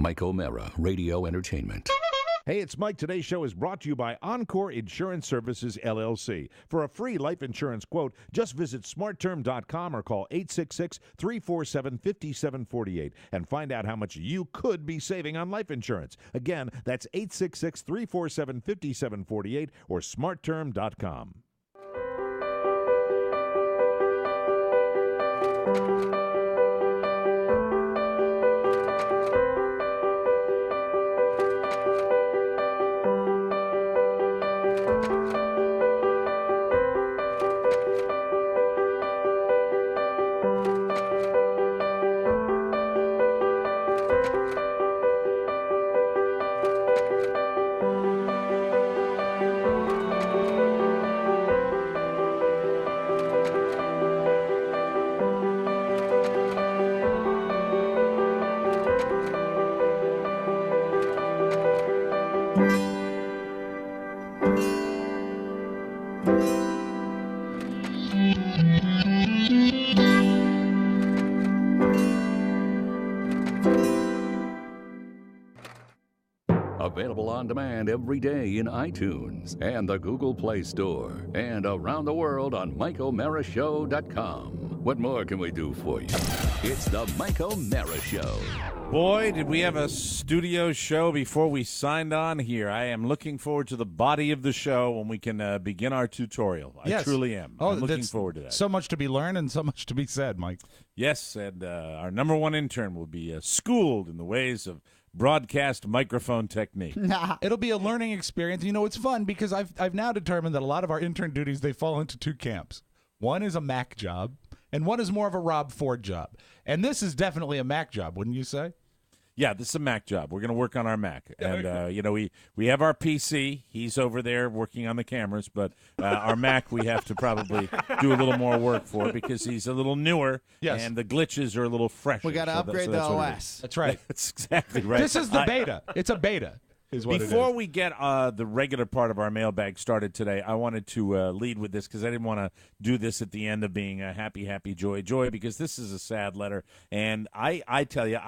Mike O'Mara, Radio Entertainment. Hey, it's Mike. Today's show is brought to you by Encore Insurance Services, LLC. For a free life insurance quote, just visit smartterm.com or call 866-347-5748 and find out how much you could be saving on life insurance. Again, that's 866-347-5748 or smartterm.com. Available on demand every day in iTunes and the Google Play Store and around the world on MikeO'MaraShow.com. What more can we do for you? It's the Mike O'Mara Show. Boy, did we have a studio show before we signed on here. I am looking forward to the body of the show when we can begin our tutorial. I truly am. I'm looking forward to that. So much to be learned and so much to be said, Mike. Yes, and our number one intern will be schooled in the ways of broadcast microphone technique. It'll be a learning experience. You know, it's fun because I've now determined that a lot of our intern duties, they fall into two camps. One is a Mac job, and one is more of a Rob Ford job. And this is definitely a Mac job, wouldn't you say? Yeah, this is a Mac job. We're going to work on our Mac. And, you know, we have our PC. He's over there working on the cameras. But our Mac we have to probably do a little more work for because he's a little newer. Yes. And the glitches are a little fresher. We got to upgrade the OS. That's right. That's exactly right. This is the beta. It's a beta. Before we get the regular part of our mailbag started today, I wanted to lead with this because I didn't want to do this at the end of being a happy, happy, joy, joy, because this is a sad letter. And I tell you,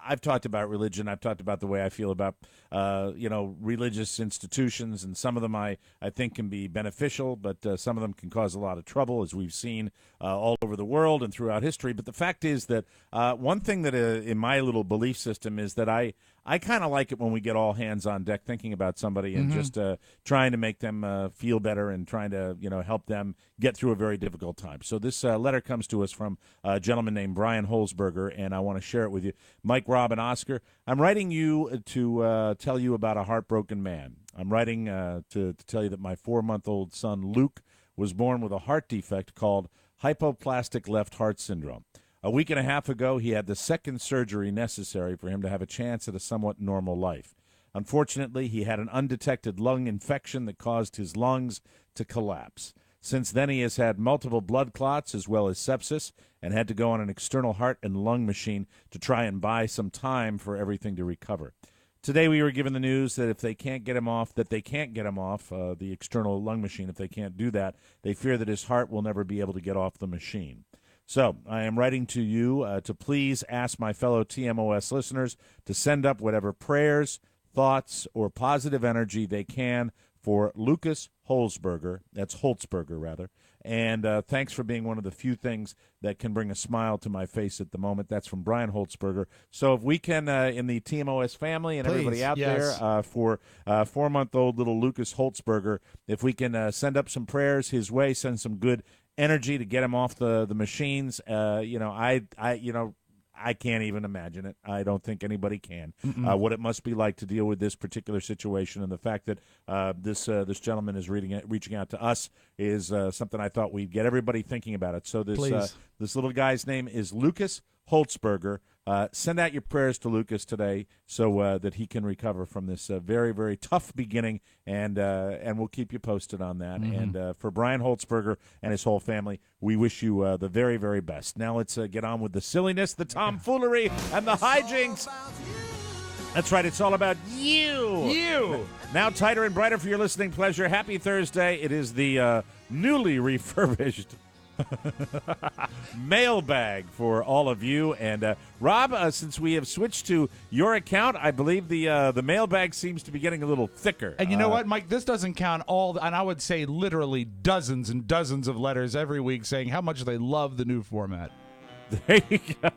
I've talked about religion. I've talked about the way I feel about, religious institutions, and some of them I think can be beneficial, but some of them can cause a lot of trouble, as we've seen all over the world and throughout history. But the fact is that one thing that in my little belief system is that I kind of like it when we get all hands on deck thinking about somebody and just trying to make them feel better and trying to, help them get through a very difficult time. So this letter comes to us from a gentleman named Brian Holzberger, and I want to share it with you. Mike, Rob, and Oscar, I'm writing you to tell you about a heartbroken man. I'm writing to tell you that my 4-month-old son, Luke, was born with a heart defect called hypoplastic left heart syndrome. A week and a half ago, he had the second surgery necessary for him to have a chance at a somewhat normal life. Unfortunately, he had an undetected lung infection that caused his lungs to collapse. Since then, he has had multiple blood clots as well as sepsis and had to go on an external heart and lung machine to try and buy some time for everything to recover. Today, we were given the news that if they can't get him off, the external lung machine. If they can't do that, they fear that his heart will never be able to get off the machine. So I am writing to you to please ask my fellow TMOS listeners to send up whatever prayers, thoughts, or positive energy they can for Lucas Holzberger. That's Holzberger, rather. And thanks for being one of the few things that can bring a smile to my face at the moment. That's from Brian Holzberger. So if we can, in the TMOS family and everybody out there, for 4-month-old little Lucas Holzberger, if we can send up some prayers his way, send some good energy to get him off the machines. I can't even imagine it. I don't think anybody can. What it must be like to deal with this particular situation, and the fact that this gentleman is reaching out to us is something I thought we'd get everybody thinking about it. So this little guy's name is Lucas Holzberger. Send out your prayers to Lucas today so that he can recover from this very, very tough beginning, and we'll keep you posted on that. And for Brian Holzberger and his whole family, we wish you the very, very best. Now let's get on with the silliness, the tomfoolery, and the hijinks. That's right. It's all about you. Now tighter and brighter for your listening pleasure. Happy Thursday. It is the newly refurbished Mailbag for all of you. And Rob, since we have switched to your account, I believe the mailbag seems to be getting a little thicker. And you know what, Mike? This doesn't count and I would say literally dozens and dozens of letters every week saying how much they love the new format. There you go.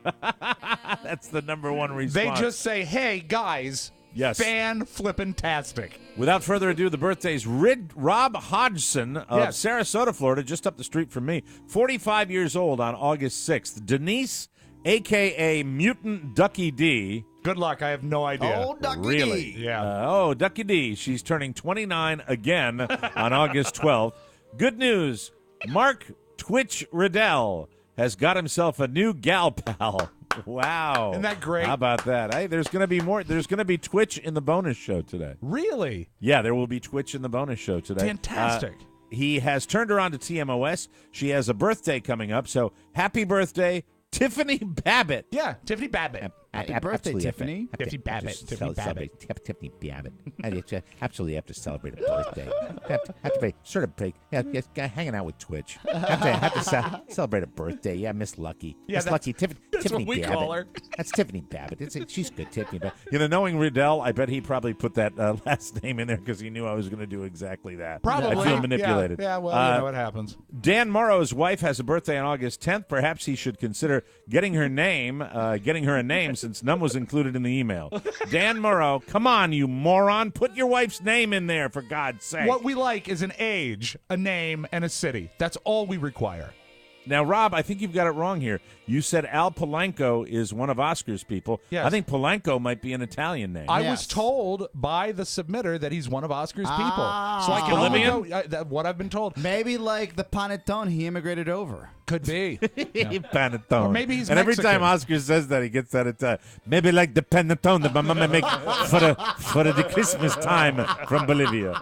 That's the number one response. They just say, hey, guys, yes, fan-flippin-tastic. Without further ado, the birthday's Rob Hodgson of Sarasota, Florida, just up the street from me, 45 years old on August 6th. Denise, a.k.a. Mutant Ducky D. Good luck. I have no idea. Oh, Ducky Really? D. Yeah. Ducky D. She's turning 29 again on August 12th. Good news. Mark Twitch Riddell has got himself a new gal pal. Wow. Isn't that great? How about that? Hey, there's going to be more. There's going to be Twitch in the bonus show today. Really? Yeah, there will be Twitch in the bonus show today. Fantastic. He has turned her on to TMOS. She has a birthday coming up, so happy birthday, Tiffany Babbitt. Yeah, Tiffany Babbitt. Happy birthday, Tiffany. Tiffany Babbitt. Tiffany Babbitt. Tiffany Babbitt. Absolutely have to celebrate a birthday. Have to sort of break. Yeah, hanging out with Twitch. Have to celebrate a birthday. Yeah, Miss Lucky. Yeah, Miss Lucky. that's Tiffany what we Babbitt. call her. That's Tiffany Babbitt. She's good, Tiffany Babbitt. Knowing Riddell, I bet he probably put that last name in there because he knew I was going to do exactly that. Probably. I feel manipulated. Yeah, well, you know what happens. Dan Morrow's wife has a birthday on August 10th. Perhaps he should consider getting her a name since none was included in the email. Dan Morrow, come on, you moron. Put your wife's name in there, for God's sake. What we like is an age, a name, and a city. That's all we require. Now, Rob, I think you've got it wrong here. You said Al Polanco is one of Oscar's people. Yes. I think Polanco might be an Italian name. I Yes. was told by the submitter that he's one of Oscar's people. So I can only go what I've been told. Maybe like the Panettone, he immigrated over. Could be. Panettone. Or maybe he's and every Mexican. time Oscar says that, he gets that at time. Maybe like the panettone that my mama make for the Christmas time from Bolivia.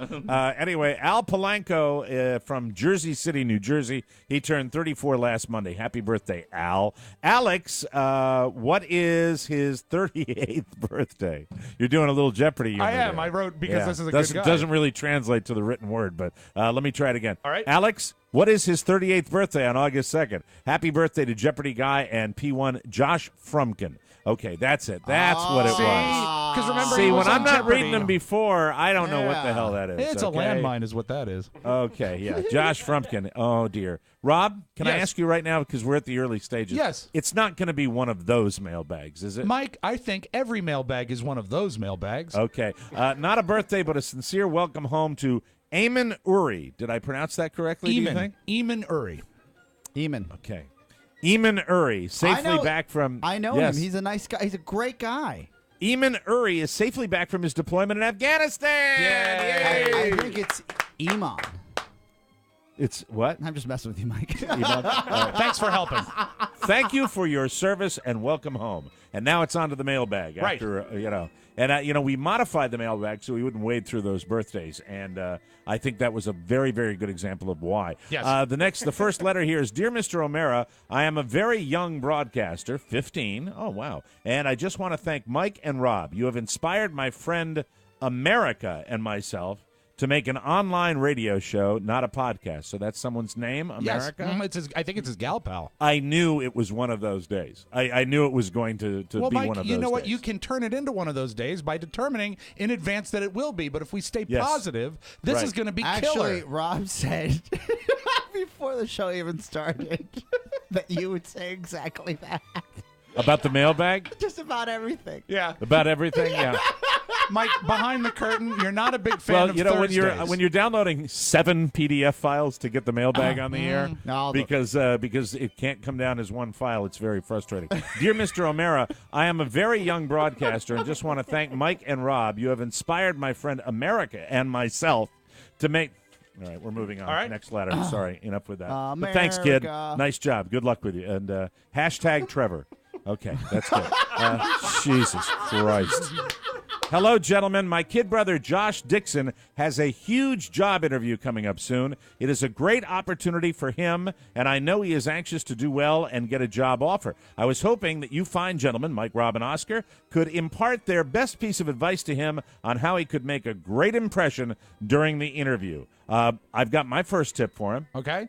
Anyway, Al Polanco from Jersey City, New Jersey. He turned 34 last Monday. Happy birthday, Al. Alex, what is his 38th birthday? You're doing a little Jeopardy. I am. I wrote because this is a good guy. Doesn't really translate to the written word, but let me try it again. All right. Alex, what is his 38th birthday on August 2nd? Happy birthday to Jeopardy guy and P1 Josh Frumkin. Okay, that's it. That's what it was. Because remember, See, he when was I'm on not Jeopardy. reading them before, I don't know what the Yeah. hell that is. It's okay? a landmine is what that is. Okay, yeah. Josh Frumkin. Oh, dear. Rob, can I Yes. ask you right now, because we're at the early stages? Yes. It's not going to be one of those mailbags, is it? Mike, I think every mailbag is one of those mailbags. Okay. Not a birthday, but a sincere welcome home to Eamon Uri. Did I pronounce that correctly, do you think? Eamon Uri. Eamon. Okay. Eamon Uri, safely I know- back from... I know Yes. him. He's a nice guy. He's a great guy. Eamon Uri is safely back from his deployment in Afghanistan. Yay! I think it's Iman. It's what? I'm just messing with you, Mike. Thanks for helping. Thank you for your service and welcome home. And now it's on to the mailbag. Right. After, And, we modified the mailbag so we wouldn't wade through those birthdays. And I think that was a very, very good example of why. Yes. The first letter here is, Dear Mr. O'Mara, I am a very young broadcaster, 15. Oh, wow. And I just want to thank Mike and Rob. You have inspired my friend America and myself to make an online radio show, not a podcast. So that's someone's name, America? Yes. I think it's his gal pal. I knew it was one of those days. I knew it was going to Well, be Mike, one of those you know what? days. You can turn it into one of those days by determining in advance that it will be. But if we stay Yes. positive, this Right. is going to be Actually, killer. Rob said before the show even started that you would say exactly that. About the mailbag? Just about everything. Yeah. About everything? Yeah. Mike, behind the curtain, you're not a big fan Well, of when you're downloading 7 PDF files to get the mailbag on the air, No, because it can't come down as one file, it's very frustrating. Dear Mr. O'Mara, I am a very young broadcaster and just want to thank Mike and Rob. You have inspired my friend America and myself to make. All right, we're moving on. All right. Next letter. Sorry, enough with that. But thanks, kid. America. Nice job. Good luck with you. And hashtag Trevor. Okay, that's good. Jesus Christ. Hello, gentlemen. My kid brother, Josh Dixon, has a huge job interview coming up soon. It is a great opportunity for him, and I know he is anxious to do well and get a job offer. I was hoping that you fine gentlemen, Mike, Rob, and Oscar, could impart their best piece of advice to him on how he could make a great impression during the interview. I've got my first tip for him. Okay.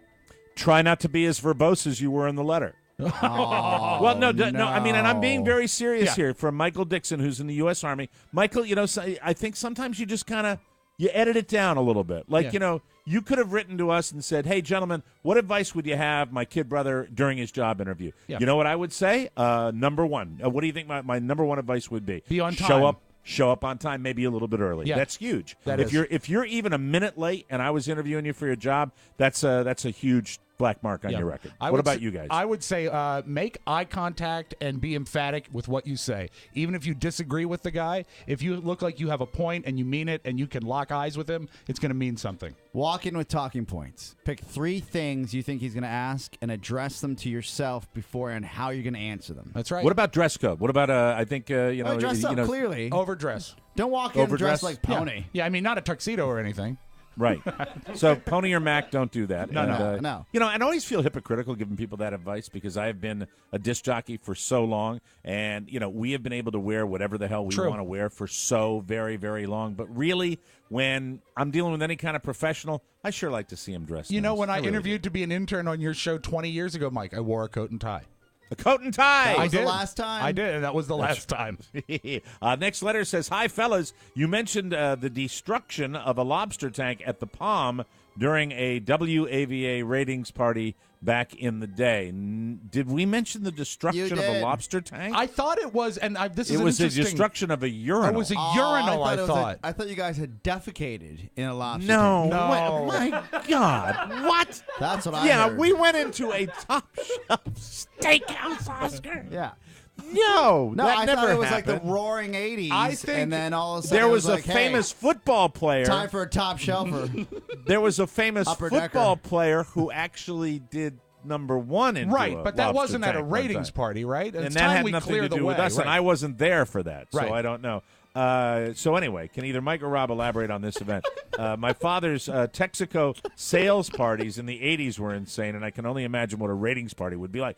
Try not to be as verbose as you were in the letter. Well, no. I mean, and I'm being very serious here. From Michael Dixon, who's in the U.S. Army. Michael, I think sometimes you just kind of you edit it down a little bit. Like, you could have written to us and said, "Hey, gentlemen, what advice would you have my kid brother during his job interview?" Yeah. You know what I would say? Number one. What do you think my number one advice would be? Be on time. Show up on time, maybe a little bit early. Yeah. That's huge. If you're even a minute late and I was interviewing you for your job, that's a huge black mark on your record. What about you guys? I would say make eye contact and be emphatic with what you say. Even if you disagree with the guy, if you look like you have a point and you mean it and you can lock eyes with him, it's going to mean something. Walk in with talking points. Pick 3 things you think he's going to ask and address them to yourself before and how you're going to answer them. That's right. What about dress code? What about I think dress up clearly. Overdress. Don't walk in dressed like Pony. Yeah, I mean not a tuxedo or anything. Right. So Pony or Mac, don't do that. No. I always feel hypocritical giving people that advice because I have been a disc jockey for so long, and we have been able to wear whatever the hell we want to wear for so very, very long. But really, when I'm dealing with any kind of professional, I sure like to see him dressed. When I interviewed to be an intern on your show 20 years ago, Mike, I wore a coat and tie. A coat and tie. That was the last time? I did, and that was the last time. Next letter says, "Hi, fellas. You mentioned the destruction of a lobster tank at the Palm during a WAVA ratings party back in the day. Did we mention the destruction of a lobster tank? I thought it was, and this is it was the interesting. destruction of a urinal. It was a urinal, I thought. I thought you guys had defecated in a lobster No. tank. No. My God. What? That's what I Yeah, heard. we went into a top shelf steakhouse, Oscar. Yeah. No, that I never thought it was happened. like the roaring 80s, I think and then all of a sudden There was it a like, famous hey, football player. time for a top shelfer. There was a famous Upper football decker. player who actually did number 1 into Right, a but that lobster wasn't at a tank one ratings time. party, right? And it's that time had we nothing clear to the do with way, us, right. and I wasn't there for that, so Right. I don't know. So anyway, can either Mike or Rob elaborate on this event? My father's Texaco sales parties in the 80s were insane, and I can only imagine what a ratings party would be like.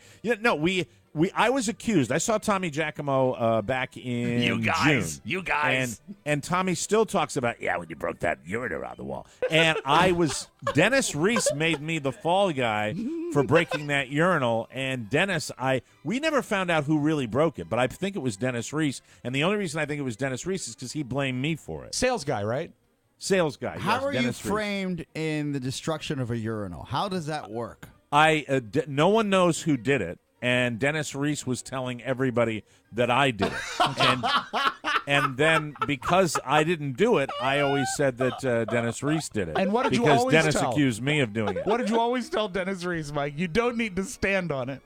I was accused. I saw Tommy Giacomo back in June. You guys. And Tommy still talks about, when you broke that urinal out the wall. And Dennis Reese made me the fall guy for breaking that urinal. And Dennis, we never found out who really broke it, but I think it was Dennis Reese. And the only reason I think it was Dennis Reese is because he blamed me for it. Sales guy, right? Sales guy. How yes, are Dennis you framed in the destruction of a urinal? How does that work? No one knows who did it. And Dennis Reese was telling everybody that I did it. And then because I didn't do it, I always said that Dennis Reese did it. And what did you because always Dennis tell? accused me of doing it. What did you always tell Dennis Reese, Mike? You don't need to stand on it.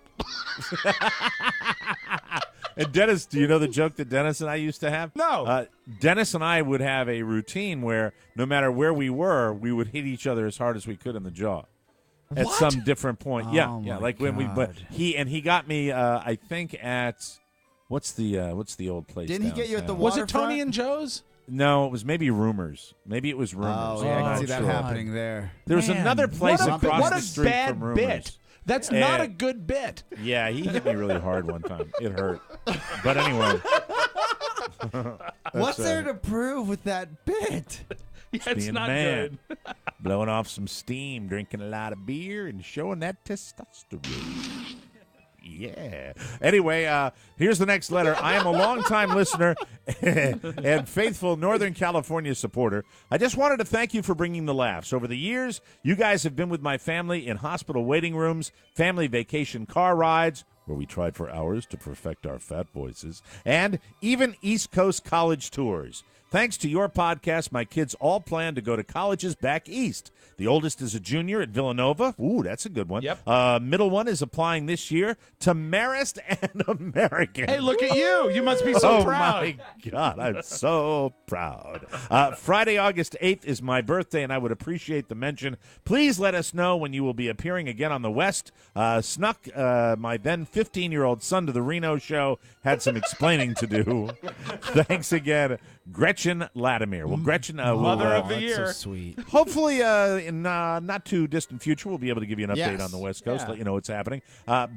And Dennis, do you know the joke that Dennis and I used to have? No. Dennis and I would have a routine where no matter where we were, we would hit each other as hard as we could in the jaw. At What? some different point. Oh, Yeah, my like when God. he got me I think at what's the old place? Didn't he get you at the downtown? Was it waterfront? Tony and Joe's? No, it was maybe Rumors. Maybe it was Rumors. Oh, yeah, I I'm can not see that sure. happening there. There was Man, another place what a, across what the a street bad from Rumors. bit. That's not a good bit. Yeah, he hit me really hard one time. It hurt. But anyway. What's there to prove with that bit? Yeah, it's being not a man, good. blowing off some steam, drinking a lot of beer, and showing that testosterone. Yeah. Anyway, here's the next letter. I am a longtime listener and faithful Northern California supporter. I just wanted to thank you for bringing the laughs. Over the years, you guys have been with my family in hospital waiting rooms, family vacation car rides, where we tried for hours to perfect our fat voices, and even East Coast college tours. Thanks to your podcast, my kids all plan to go to colleges back east. The oldest is a junior at Villanova. Ooh, that's a good one. Yep. Middle one is applying this year to Marist and American. Hey, look at you. You must be so proud. Oh, my God. I'm so proud. Friday, August 8th is my birthday, and I would appreciate the mention. Please let us know when you will be appearing again on the West. Snuck my then 15-year-old son to the Reno show. Had some explaining to do. Thanks again, Gretchen Latimer. Well, Gretchen, Mother of the That's year. so sweet. hopefully, in not too distant future, we'll be able to give you an update Yes. on the West Coast, Yeah. let you know what's happening.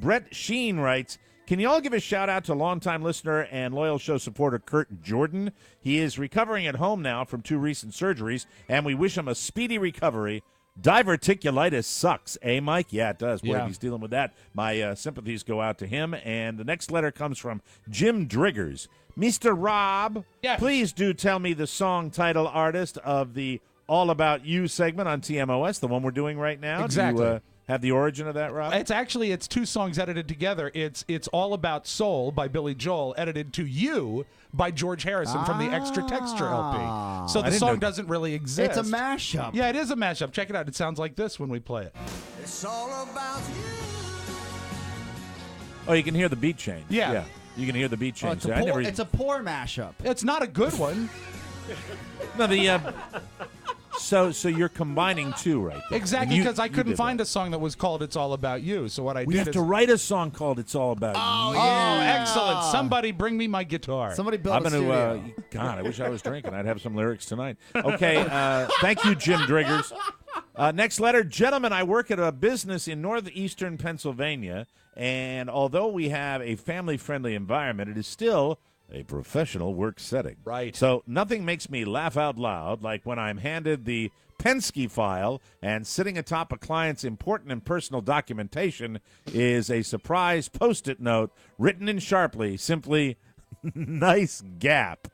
Brett Sheen writes, can you all give a shout-out to longtime listener and loyal show supporter Kurt Jordan? He is recovering at home now from 2 recent surgeries, and we wish him a speedy recovery. Diverticulitis sucks, eh, Mike? Yeah, it does. Boy, Yeah. if he's dealing with that, my sympathies go out to him. And the next letter comes from Jim Driggers. Mr. Rob, Yes. please do tell me the song title artist of the All About You segment on TMOS, the one we're doing right now. Exactly. Do you have the origin of that, Rob? It's two songs edited together. It's All About Soul by Billy Joel, edited to You by George Harrison from the Extra Texture LP. So the didn't song know- doesn't really exist. It's a mashup. Yeah, it is a mashup. Check it out. It sounds like this when we play it. It's all about you. Oh, you can hear the beat change. Yeah. You can hear the beat Oh, change. it's a poor mashup. It's not a good one. No, the so you're combining two right there. Exactly, And because I couldn't did find that. a song that was called It's All About You. So what I We did have is... to write a song called "It's All About You." Oh, excellent. Somebody bring me my guitar. Somebody built I'm a going studio. to. God, I wish I was drinking. I'd have some lyrics tonight. Okay, thank you, Jim Driggers. Next letter, gentlemen. I work at a business in northeastern Pennsylvania, and although we have a family-friendly environment, it is still a professional work setting. Right. So nothing makes me laugh out loud like when I'm handed the Penske file and sitting atop a client's important and personal documentation is a surprise Post-it note written in Sharply, simply, nice gap.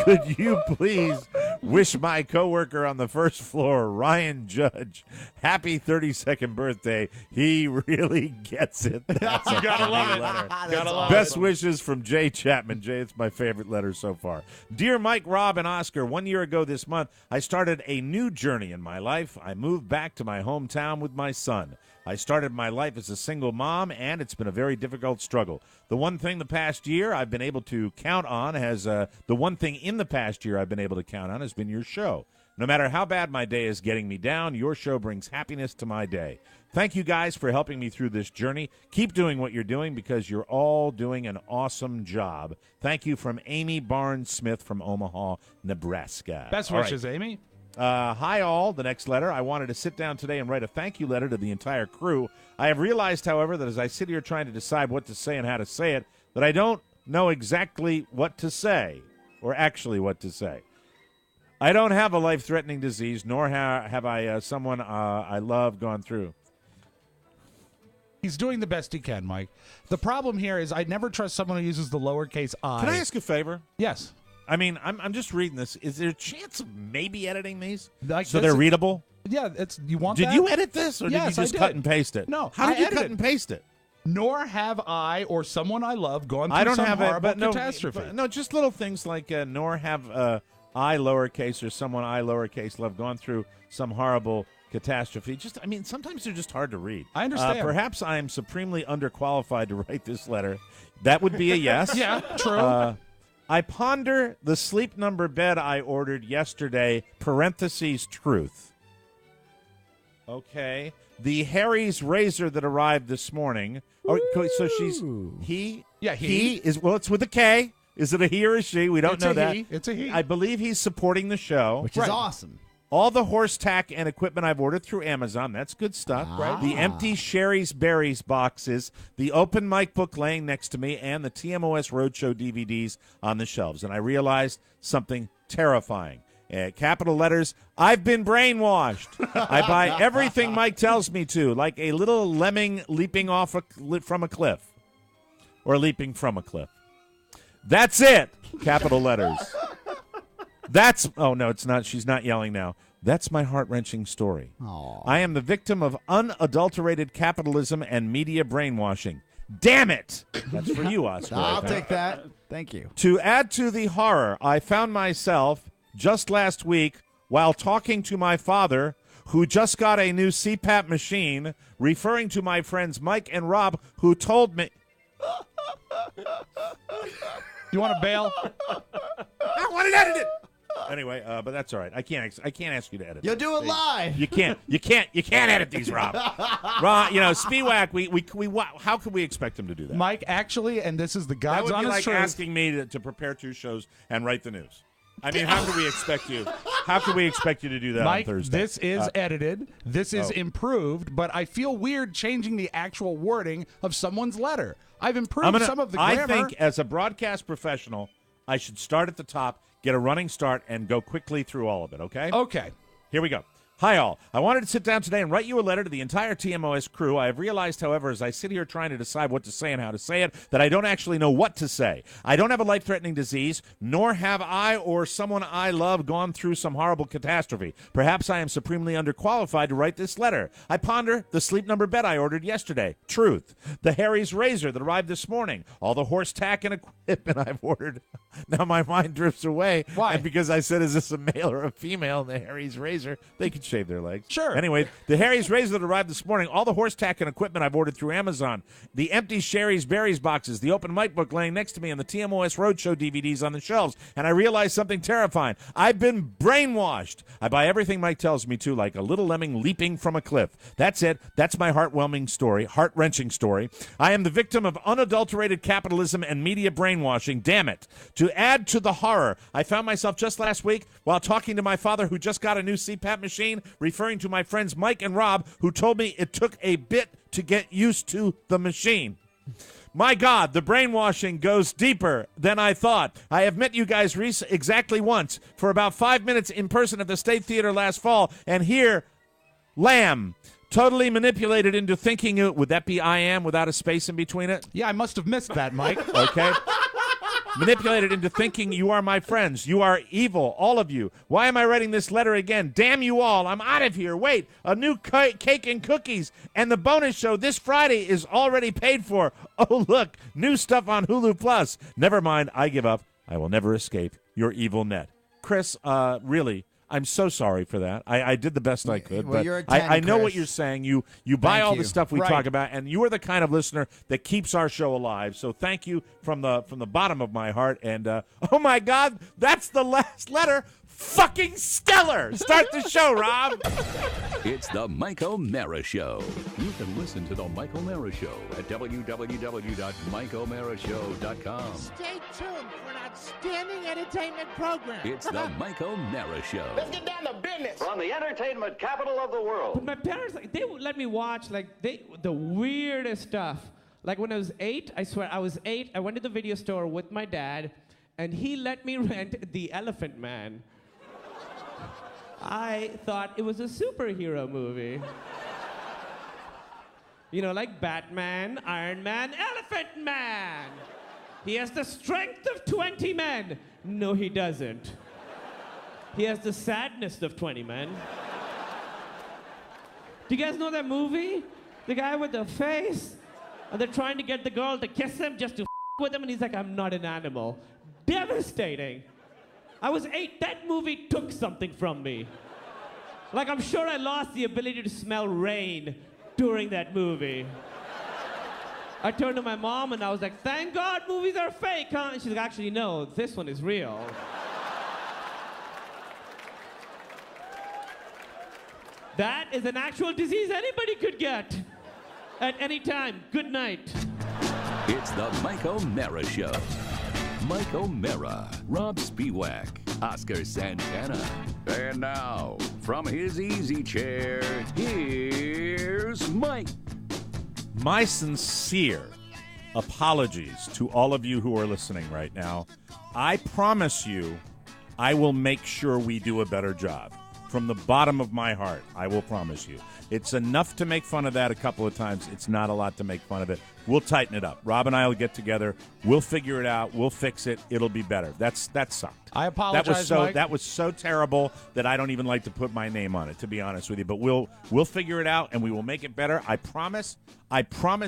Could you please wish my coworker on the first floor, Ryan Judge, happy 32nd birthday? He really gets it. That's a Gotta love funny it. letter. Gotta love Best it. wishes from Jay Chapman. Jay, it's my favorite letter so far. Dear Mike, Rob, and Oscar, 1 year ago this month, I started a new journey in my life. I moved back to my hometown with my son. I started my life as a single mom, and it's been a very difficult struggle. The one thing the past year I've been able to count on has been your show. No matter how bad my day is getting me down, your show brings happiness to my day. Thank you guys for helping me through this journey. Keep doing what you're doing because you're all doing an awesome job. Thank you from Amy Barnes-Smith from Omaha, Nebraska. Best All right. wishes, Amy. Hi, all. The next letter. I wanted to sit down today and write a thank you letter to the entire crew. I have realized, however, that as I sit here trying to decide what to say and how to say it, that I don't know exactly what to say, or actually what to say. I don't have a life-threatening disease, nor have I someone I love gone through. He's doing the best he can, Mike. The problem here is I never trust someone who uses the lowercase I. Can I ask a favor? Yes. I mean, I'm just reading this. Is there a chance of maybe editing these Like so this- they're readable? Yeah, it's you want Did that? you edit this, or Yes, did you I just did. cut and paste it? No, How I did you edited cut it. and paste it? Nor have I or someone I love gone through I don't some have it, horrible but no, catastrophe. no, just little things like nor have I lowercase or someone I lowercase love gone through some horrible catastrophe. Just, I mean, sometimes they're just hard to read. I understand. Perhaps I am supremely underqualified to write this letter. That would be a yes. Yeah, true. I ponder the sleep number bed I ordered yesterday, parentheses, truth. Okay. The Harry's razor that arrived this morning. Oh, so he? Yeah, He is, well, it's with a K. Is it a he or a she? We don't It's know a that. he. It's a he. I believe he's supporting the show. Which is awesome. All the horse tack and equipment I've ordered through Amazon. That's good stuff. Right. The empty Sherry's Berries boxes, the open mic book laying next to me, and the TMOS Roadshow DVDs on the shelves. And I realized something terrifying. Capital letters, I've been brainwashed. I buy everything Mike tells me to, like a little lemming leaping from a cliff. Or leaping from a cliff. That's it. Capital letters. Oh, no, it's not. She's not yelling now. That's my heart-wrenching story. Aw. I am the victim of unadulterated capitalism and media brainwashing. Damn it! That's for you, Oscar. I I'll think. take that. Thank you. To add to the horror, I found myself just last week while talking to my father, who just got a new CPAP machine, referring to my friends Mike and Rob, who told me... You want to bail? I want it edited. Anyway, but that's all right. I can't ask you to edit. You'll do it live. You can't edit these, Rob. Rob, Spiewak, we how could we expect him to do that? Mike, actually, and this is the That God's would be honest like truth. asking me to prepare 2 shows and write the news. I mean, how could we expect you? How could we expect you to do that Mike, on Thursday? this is edited. This is improved, but I feel weird changing the actual wording of someone's letter. I've improved some of the grammar. I think as a broadcast professional, I should start at the top, get a running start, and go quickly through all of it. Okay. Okay. Here we go. Hi, all. I wanted to sit down today and write you a letter to the entire TMOS crew. I have realized, however, as I sit here trying to decide what to say and how to say it, that I don't actually know what to say. I don't have a life-threatening disease, nor have I or someone I love gone through some horrible catastrophe. Perhaps I am supremely underqualified to write this letter. I ponder the Sleep Number bed I ordered yesterday. Truth. The Harry's razor that arrived this morning. All the horse tack and equipment I've ordered. Now my mind drifts away. Why? And because I said, is this a male or a female in the Harry's razor? They could shave their legs. Sure. Anyway, the Harry's razor that arrived this morning, all the horse tack and equipment I've ordered through Amazon, the empty Sherry's Berries boxes, the open mic book laying next to me, and the TMOS Roadshow DVDs on the shelves. And I realized something terrifying. I've been brainwashed. I buy everything Mike tells me to, like a little lemming leaping from a cliff. That's it. That's my heart-whelming story, heart-wrenching story. I am the victim of unadulterated capitalism and media brainwashing. Damn it. To add to the horror, I found myself just last week while talking to my father who just got a new CPAP machine, referring to my friends Mike and Rob, who told me it took a bit to get used to the machine. My God, the brainwashing goes deeper than I thought. I have met you guys exactly once for about 5 minutes in person at the State Theater last fall, and here, Lamb, totally manipulated into thinking it. Would that be I am without a space in between it? Yeah, I must have missed that, Mike. Okay. Manipulated into thinking you are my friends. You are evil, all of you. Why am I writing this letter again? Damn you all. I'm out of here. Wait, a new cake and cookies. And the bonus show this Friday is already paid for. Oh, look, new stuff on Hulu Plus. Never mind, I give up. I will never escape your evil net. Chris, really, I'm so sorry for that. I did the best I could, Well, but you're a 10, I know what Chris. you're saying. You buy Thank all you. the stuff we Right. talk about, and you are the kind of listener that keeps our show alive. So thank you from the bottom of my heart. And oh my God, that's the last letter. Fucking stellar! Start the show, Rob. It's the Mike O'Mara Show. You can listen to the Mike O'Mara Show at www.mikeomarashow.com. Stay tuned for an outstanding entertainment program. It's the Mike O'Mara Show. Let's get down to business. From the entertainment capital of the world. But my parents, like, they would let me watch the weirdest stuff. Like when I was 8, I swear I was 8. I went to the video store with my dad, and he let me rent The Elephant Man. I thought it was a superhero movie. You know, like Batman, Iron Man, Elephant Man. He has the strength of 20 men. No, he doesn't. He has the sadness of 20 men. Do you guys know that movie? The guy with the face, and they're trying to get the girl to kiss him just to with him, and he's like, I'm not an animal. Devastating. I was 8. That movie took something from me. Like, I'm sure I lost the ability to smell rain during that movie. I turned to my mom and I was like, thank God movies are fake, huh? And she's like, actually, no, this one is real. That is an actual disease anybody could get at any time. Good night. It's the Mike O'Mara Show. Mike O'Mara, Rob Spiewak, Oscar Santana. And now, from his easy chair, here's Mike. My sincere apologies to all of you who are listening right now. I promise you, I will make sure we do a better job. From the bottom of my heart, I will promise you. It's enough to make fun of that a couple of times. It's not a lot to make fun of it. We'll tighten it up. Rob and I will get together. We'll figure it out. We'll fix it. It'll be better. That sucked. I apologize, Mike. That was so terrible that I don't even like to put my name on it, to be honest with you. But we'll figure it out and we will make it better. I promise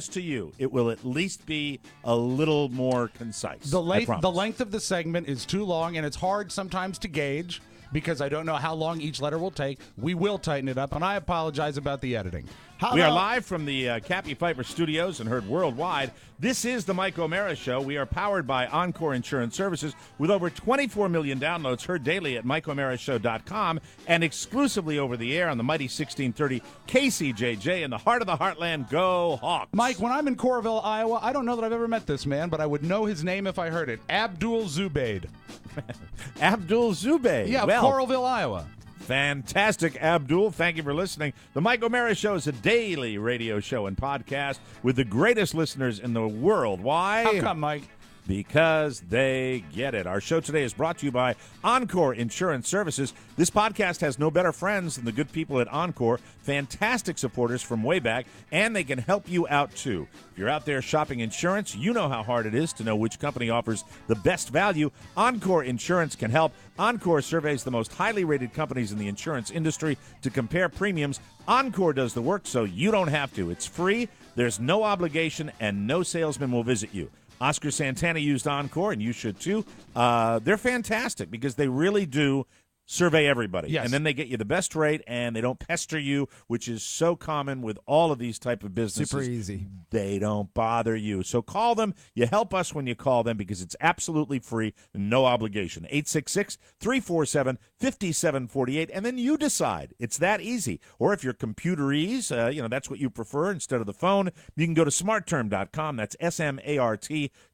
to you, it will at least be a little more concise. The I promise. length of the segment is too long, and it's hard sometimes to gauge because I don't know how long each letter will take. We will tighten it up, and I apologize about the editing. We are live from the Cappy Pfeiffer Studios and heard worldwide. This is the Mike O'Mara Show. We are powered by Encore Insurance Services with over 24 million downloads heard daily at MikeO'MaraShow.com and exclusively over the air on the mighty 1630 KCJJ in the heart of the heartland. Go Hawks. Mike, when I'm in Coralville, Iowa, I don't know that I've ever met this man, but I would know his name if I heard it. Abdul Zubayd. Abdul Zubayd. Yeah, well, Coralville, Iowa. Fantastic, Abdul. Thank you for listening. The Mike O'Mara Show is a daily radio show and podcast with the greatest listeners in the world. Why? How come, Mike? because they get it. Our show today is brought to you by Encore Insurance Services. This podcast has no better friends than the good people at Encore, fantastic supporters from way back, and they can help you out too. If you're out there shopping insurance, you know how hard it is to know which company offers the best value. Encore Insurance can help. Encore surveys the most highly rated companies in the insurance industry to compare premiums. Encore does the work so you don't have to. It's free, there's no obligation, and no salesman will visit you. Oscar Santana used Encore, and you should too. They're fantastic because they really do survey everybody. Yes. And then they get you the best rate, and they don't pester you, which is so common with all of these type of businesses. Super easy. They don't bother you. So call them. You help us when you call them because it's absolutely free, no obligation. 866-347-5748, and then you decide. It's that easy. Or if you're computerese, that's what you prefer instead of the phone, you can go to smartterm.com. That's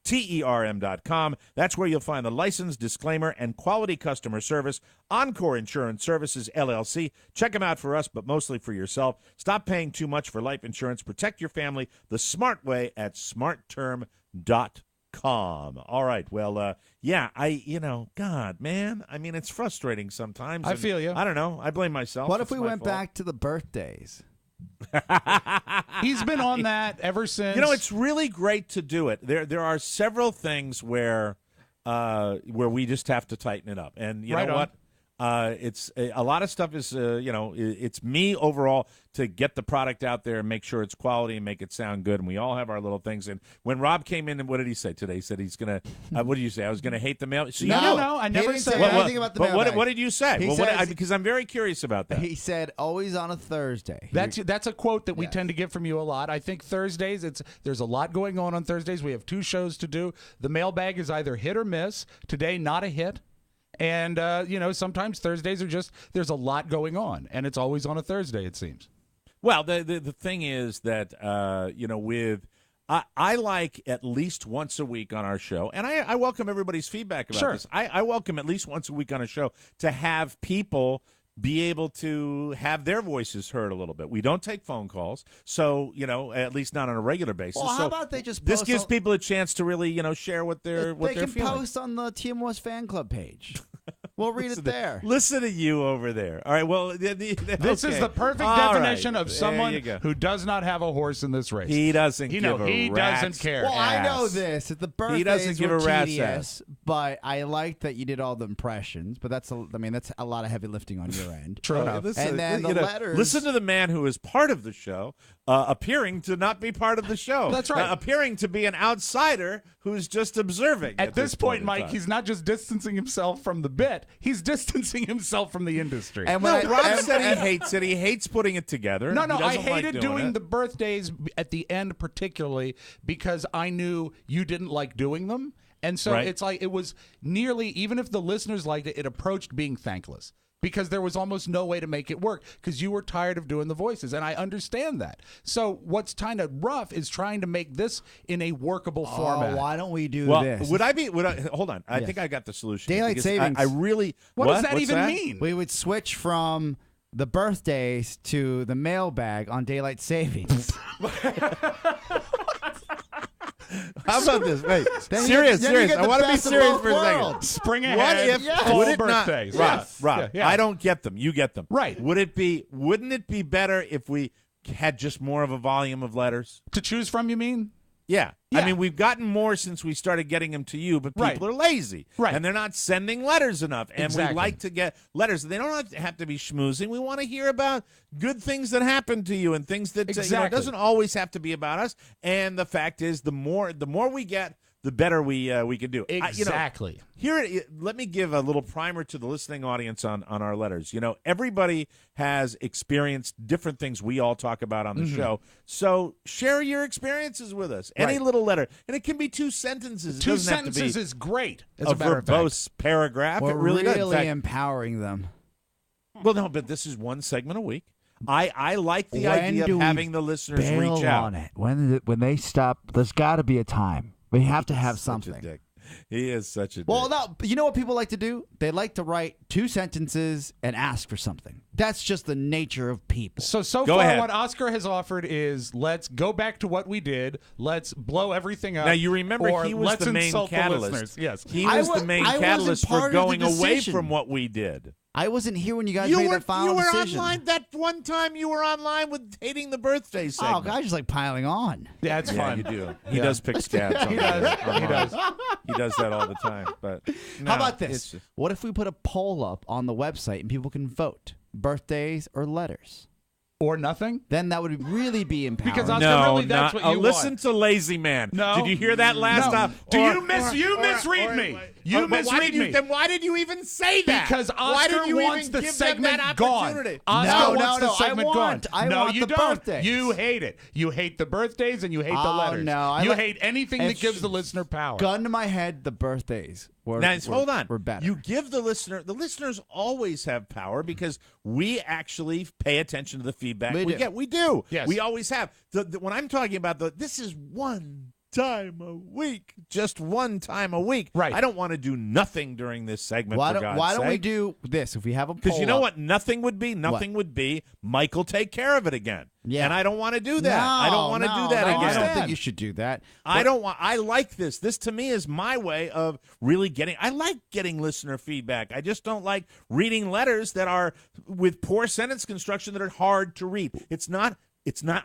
SMARTTERM.com. That's where you'll find the license, disclaimer, and quality customer service. Encore Insurance Services, LLC. Check them out for us, but mostly for yourself. Stop paying too much for life insurance. Protect your family the smart way at smartterm.com. All right. Well, God, man. I mean, it's frustrating sometimes. I feel you. I don't know. I blame myself. What if It's we my went fault. back to the birthdays? He's been on that ever since. It's really great to do it. There are several things where we just have to tighten it up. And you Right know on. what? It's a lot of stuff is, it's me overall to get the product out there and make sure it's quality and make it sound good. And we all have our little things. And when Rob came in, and what did he say today? He said he's going to, what did you say? I was going to hate the mail. So No, I never said anything about the but mailbag. what did you say? He Well, says- because I'm very curious about that. He said always on a Thursday. That's a quote that we Yes. tend to get from you a lot. I think Thursdays, there's a lot going on Thursdays. We have 2 shows to do. The mailbag is either hit or miss. Today, not a hit. And, sometimes Thursdays are just, there's a lot going on. And it's always on a Thursday, it seems. Well, the thing is that, I like at least once a week on our show, and I welcome everybody's feedback about Sure. this. I welcome at least once a week on a show to have people be able to have their voices heard a little bit. We don't take phone calls, so, at least not on a regular basis. Well, how So about they just this post gives on- people a chance to really, share what they're They can feeling. post on the Tmos fan club page. We'll read it there. Listen to you over there. All right, well, This is okay. the perfect All definition right. of There someone you go. who does not have a horse in this race. He doesn't he give a he rat's doesn't care. Well, I know ass. this. That the He birthdays doesn't give were a rat's tedious, ass. but I liked that you did all the impressions. But that's a lot of heavy lifting on your end. True enough. And then the letters. Listen to the man who is part of the show, appearing to not be part of the show. That's right. Appearing to be an outsider who's just observing. At this point, in Mike, time. he's not just distancing himself from the bit, he's distancing himself from the industry. And No, when Rob said he hates it. He hates putting it together. No, He I doesn't like hated doing doing it. the birthdays at the end, particularly because I knew you didn't like doing them. And so Right. it's like it was nearly, even if the listeners liked it, it approached being thankless because there was almost no way to make it work because you were tired of doing the voices. And I understand that. So what's kind of rough is trying to make this in a workable format. why don't we do Well, this? would I hold on. I think I got the solution. Daylight because savings. I really. What does that What's even mean? We would switch from the birthdays to the mailbag on daylight savings. How about this? Wait, Then you serious. get I the want to be best of serious both for a second. worlds. Spring What ahead, if fall would it not, birthdays. Rob? Yeah. I don't get them. You get them. Right. Wouldn't it be better if we had just more of a volume of letters? To choose from, you mean? Yeah. Yeah. I mean, we've gotten more since we started getting them to you, but people Right. are lazy. Right. And they're not sending letters enough. And Exactly. we like to get letters. They don't have to be schmoozing. We want to hear about good things that happen to you and things that it Exactly. doesn't always have to be about us. And the fact is, the more we get, the better we can do. Exactly. Let me give a little primer to the listening audience on our letters. Everybody has experienced different things we all talk about on the show. So share your experiences with us. Any Right. little letter. And it can be 2 sentences. It 2 doesn't have to sentences be is great, as a a matter of fact. verbose paragraph. We're it really does. In fact, empowering them. well, no, but this is one segment a week. I like the When idea do of we having the listeners bail reach out. on it when they stop. There's got to be a time. We have to have Such a something. dick. He is such a. Well, dick. no, you know what people like to do? They like to write 2 sentences and ask for something. That's just the nature of people. So Go far, ahead. what Oscar has offered is let's go back to what we did. Let's blow everything up. Now you remember or he was let's the main insult the catalyst. listeners. Yes. He I was wa- the main I wasn't catalyst for part of the going away decision. from what we did. I wasn't here when you guys You made were that final decision. online that one time. You were online with hating the birthday Oh, segment. guys just like piling on. Yeah, it's Yeah, fun. you do. He does pick scabs. He does. He does. He does that all the time. But How about it's this? just- What if we put a poll up on the website and people can vote? Birthdays or letters? Or nothing. Then that would really be empowering. Because Oscar, No, really, that's not, what you listen want. to Lazy Man. No. Did you hear that last No. time? Do you misread me? You misread me. Then why did you even say that? Because Why did Oscar you wants even the give them segment that gone. opportunity? Oscar No, wants no, the segment I gone. want you the don't. birthdays. You hate it. You hate the birthdays and you hate the Oh, letters. no, I you like- hate anything that If- gives the listener power. Gun to my head, the birthdays were, Now, were hold on. were better. You give the listeners always have power because we actually pay attention to the feedback We we do. get. We do. Yes. We always have. When I'm talking about this is one time a week, just one time a week. Right. I don't want to do nothing during this segment. why for don't, God's why don't we sake. do this? If we have a Because poll you know up- what nothing would be? Nothing would be Michael take care of it again. Yeah. And I don't want to do that. I don't want to no, do that no, again. I don't think you should do that. I don't want. I like this. This to me is my way of really getting. I like getting listener feedback. I just don't like reading letters that are with poor sentence construction that are hard to read. It's not.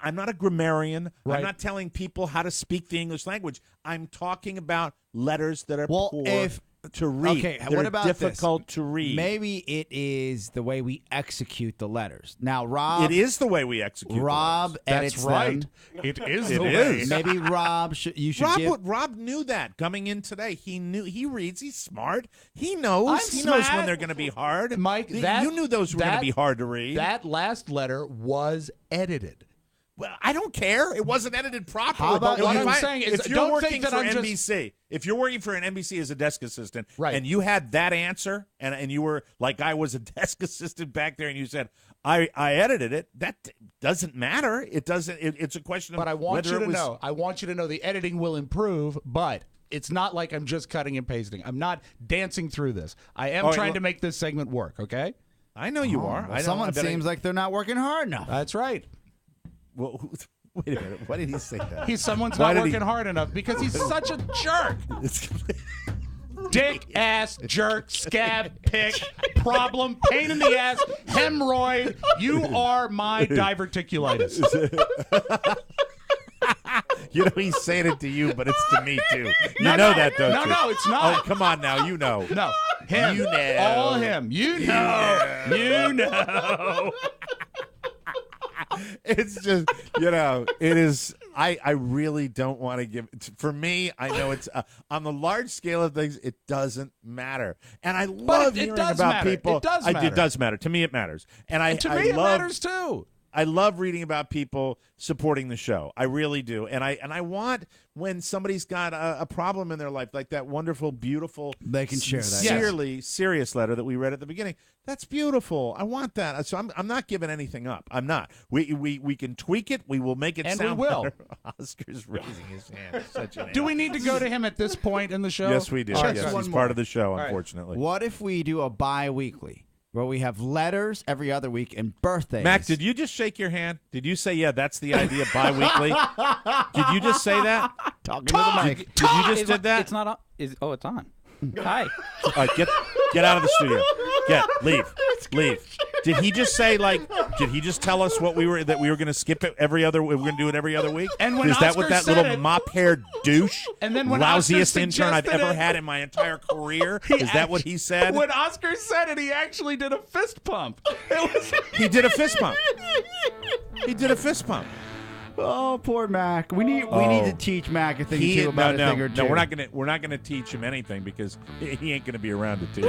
I'm not a grammarian. Right. I'm not telling people how to speak the English language. I'm talking about letters that are Well, poor to read. Okay, that what are about difficult this? to read? Maybe it is the way we execute the letters. Now, Rob, It is the way we execute. Rob the That's edits right. them. It is It the way. is. Maybe Rob you should letters. give. Rob knew that coming in today. He knew. He reads. He's smart. He knows. I'm He knows smart. when they're going to be hard. Mike, You that- knew those were going to that- be hard to read. That last letter was edited. Well, I don't care. It wasn't edited properly. How about what If I'm saying is, if you're don't working think that for I'm just- NBC, if you're working for an NBC as a desk assistant, Right. and you had that answer, and you were like I was a desk assistant back there, and you said I edited it, that doesn't matter. It doesn't. It's a question of But I want whether you it to was, know. I want you to know the editing will improve, but it's not like I'm just cutting and pasting. I'm not dancing through this. I am All right, trying well- to make this segment work, okay? I know you are. Well, I know, someone I bet seems like they're not working hard enough. That's right. Well, wait a minute. Why did he say that? Someone's Why not did he- working hard enough because he's such a jerk. It's- Dick, ass, jerk, scab, pick, problem, pain in the ass, hemorrhoid. You are my diverticulitis. You know he's saying it to you, but it's to me too. You No, know no. that, don't No, you? no, it's not. Oh, come on now. You know. No, him. You know. All him. You know. You know. It's just, it is. I really don't want to give. For me, I know it's on the large scale of things. It doesn't matter, and I love it hearing does about matter. people. It does It matter. does matter to me. It matters, and I To I me, it love. matters too. I love reading about people supporting the show. I really do, and I want when somebody's got a problem in their life, like that wonderful, beautiful, They can share that. sincerely serious letter that we read at the beginning. That's beautiful. I want that. So I'm not giving anything up. I'm not. We can tweak it. We will make it And we sound will. better. Oscar's raising his hand. Such an Do we need to go to him at this point in the show? Yes, we do. All right, Yes, good. he's part of the show, unfortunately. What if we do a bi-weekly where we have letters every other week and birthdays? Mac, did you just shake your hand? Did you say, yeah, that's the idea, bi-weekly? Did you just say that? Talking to the mic. Did you just did that? It's not on. It's on. Hi. All right, get out of the studio. Leave. Did he just say did he just tell us that we were going to skip it every other? We're going to do it every other week. And when is that Oscar what that said little it- mop-haired douche? And then when Oscar lousiest intern I've suggested ever it- had in my entire career? Is that what he said? When Oscar said it, he actually did a fist pump. It was. He did a fist pump. He did a fist pump. Oh, poor Mac. We need to teach Mac a thing too about a thing or two. No, we're not gonna teach him anything because he ain't gonna be around to teach.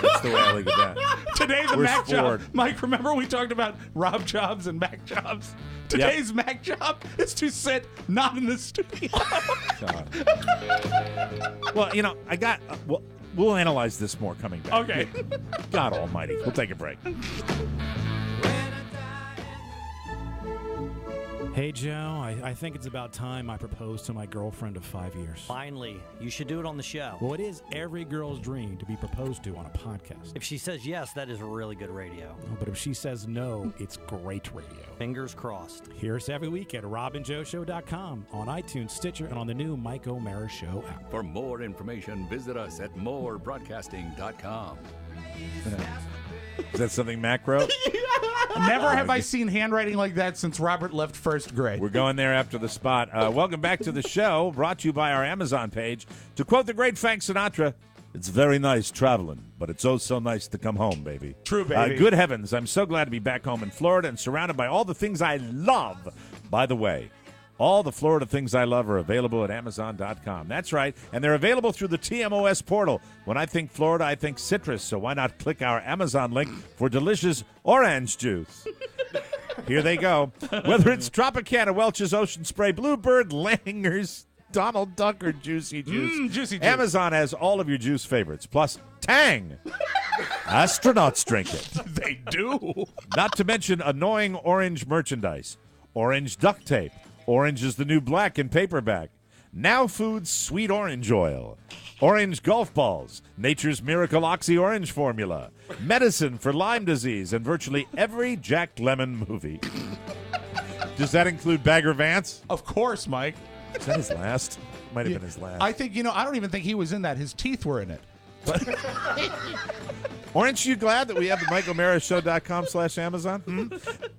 That's the way I look at that. Today, the We're Mac floored. job. Mike, remember we talked about Rob jobs and Mac jobs? Today's Mac job is to sit not in the studio. Well, I got. We'll analyze this more coming back. Okay. God Almighty. We'll take a break. Hey, Joe, I think it's about time I proposed to my girlfriend of 5 years. Finally. You should do it on the show. Well, it is every girl's dream to be proposed to on a podcast. If she says yes, that is really good radio. Oh, but if she says no, it's great radio. Fingers crossed. Hear us every week at robandjoeshow.com, on iTunes, Stitcher, and on the new Mike O'Mara Show app. For more information, visit us at morebroadcasting.com. Is that something Mac wrote? Never have I seen handwriting like that since Robert left first grade. We're going there after the spot. Welcome back to the show, brought to you by our Amazon page. To quote the great Frank Sinatra, it's very nice traveling, but it's oh so nice to come home, baby. True, baby. Good heavens, I'm so glad to be back home in Florida and surrounded by all the things I love. By the way, all the Florida things I love are available at Amazon.com. That's right, and they're available through the TMOS portal. When I think Florida, I think citrus, so why not click our Amazon link for delicious orange juice? Here they go. Whether it's Tropicana, Welch's Ocean Spray, Bluebird, Langer's, Donald Duck, or Juicy Juice. Juicy Juice. Amazon has all of your juice favorites, plus Tang. Astronauts drink it. They do. Not to mention annoying orange merchandise, orange duct tape. Orange is the new black in paperback. Now Foods Sweet Orange Oil. Orange golf balls. Nature's Miracle Oxy Orange Formula. Medicine for Lyme disease and virtually every Jack Lemmon movie. Does that include Bagger Vance? Of course, Mike. Is that his last? Might have been his last. I think, I don't even think he was in that. His teeth were in it. But Aren't you glad that we have the MikeO'MaraShow.com/Amazon?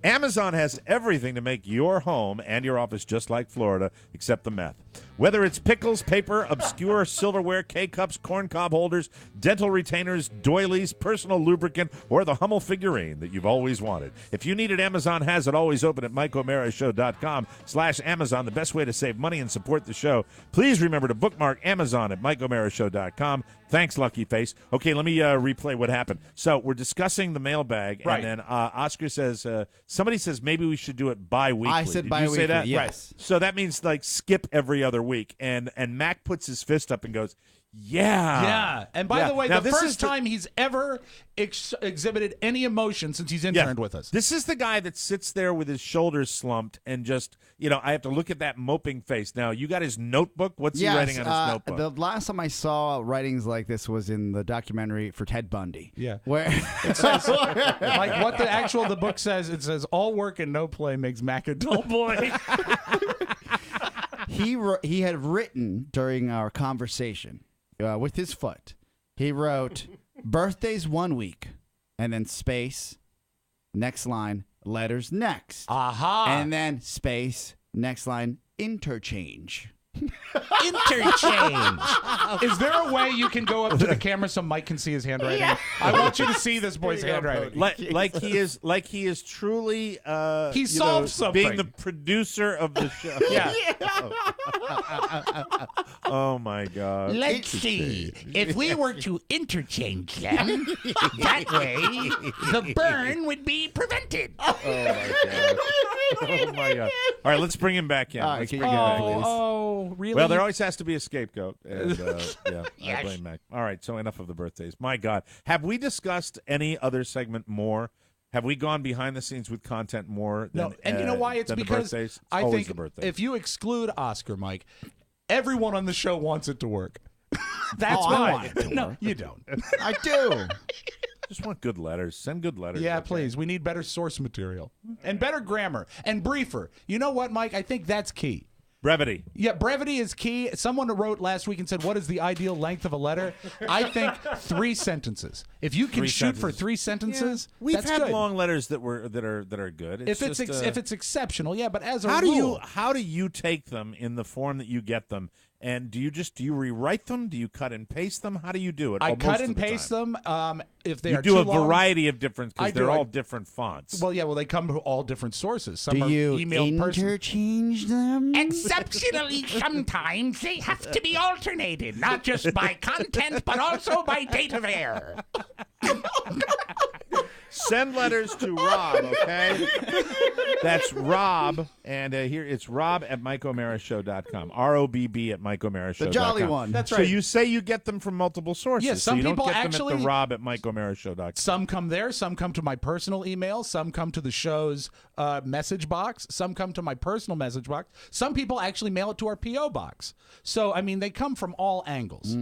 Amazon has everything to make your home and your office just like Florida, except the meth. Whether it's pickles, paper, obscure silverware, K-cups, corncob holders, dental retainers, doilies, personal lubricant, or the Hummel figurine that you've always wanted. If you need it, Amazon has it always open at MikeO'MaraShow.com/Amazon, the best way to save money and support the show. Please remember to bookmark Amazon at MikeO'MaraShow.com. Thanks, Lucky Face. Okay, let me replay what happened. So we're discussing the mailbag, right. And then Oscar says, somebody says maybe we should do it bi-weekly. I said Did bi-weekly, you say that? yes. Right. So that means like skip every other week. And Mac puts his fist up and goes, yeah. Yeah. And by the way, now, the first time he's ever exhibited any emotion since he's interned with us. This is the guy that sits there with his shoulders slumped and just, I have to look at that moping face. Now, you got his notebook? What's he writing on his notebook? The last time I saw writings like this was in the documentary for Ted Bundy. Yeah. Where it says, like what the book says, it says, all work and no play makes Mac a dull boy. He had written during our conversation with his foot. He wrote, birthdays 1 week, and then space, next line, letters next. Aha. And then space, next line, interchange. Interchange. Is there a way you can go up to the camera so Mike can see his handwriting? Yeah. I want you to see this boy's handwriting. Like he is truly he solved something. Being the producer of the show. Yeah. Oh my God. Let's see. If we were to interchange them, that way the burn would be prevented. Oh my God. Oh my God. All right, let's bring him back in. Let's bring him back in. Oh, really? Well, there always has to be a scapegoat. And, I Yes. blame Mac. All right, so enough of the birthdays. My God. Have we discussed any other segment more? Have we gone behind the scenes with content more than No, and you know why? It's than because the birthdays? It's I always think the birthdays. if you exclude Oscar, Mike, everyone on the show wants it to work. That's I why. want it to No, work. you don't. I do. Just want good letters. Send good letters. Yeah, okay? please. We need better source material and better grammar and briefer. You know what, Mike? I think that's key. Brevity. Yeah, brevity is key. Someone wrote last week and said, what is the ideal length of a letter? I think 3 sentences. If you can shoot for 3 sentences, We've that's had good. long letters that are good. If it's exceptional, yeah, but as a how rule. do you take them in the form that you get them? And do you rewrite them? Do you cut and paste them? How do you do it? I cut and paste them. If they you are do too a long, variety of different because I they're do. all different fonts. Well, yeah, they come from all different sources. Some Do are you emailed interchange them? Exceptionally, sometimes they have to be alternated, not just by content, but also by date of air. Send letters to Rob, okay? That's Rob, and here it's Rob at MikeO'MaraShow.com. ROBB at MikeO'MaraShow.com. The jolly one. That's So right. you say you get them from multiple sources. Yes, so some you people don't get actually- them at the Rob at MikeO'MaraShow.com. Some come there. Some come to my personal email. Some come to the show's message box. Some come to my personal message box. Some people actually mail it to our P.O. box. So, I mean, they come from all angles.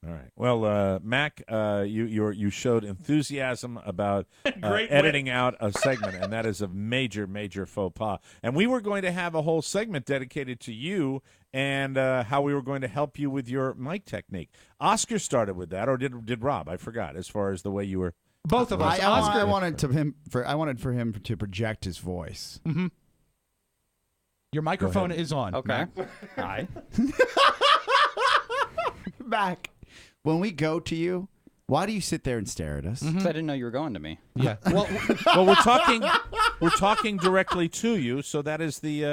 All right. Well, Mac, you showed enthusiasm about Great editing out a segment, and that is a major, major faux pas. And we were going to have a whole segment dedicated to you and how we were going to help you with your mic technique. Oscar started with that, or did Rob? I forgot. As far as the way you were. Both of us. I wanted for him to project his voice. Mm-hmm. Your microphone is on. Okay. Hi. Back. When we go to you, why do you sit there and stare at us? 'Cause I didn't know you were going to me. Yeah. Well, we're talking directly to you, so that is the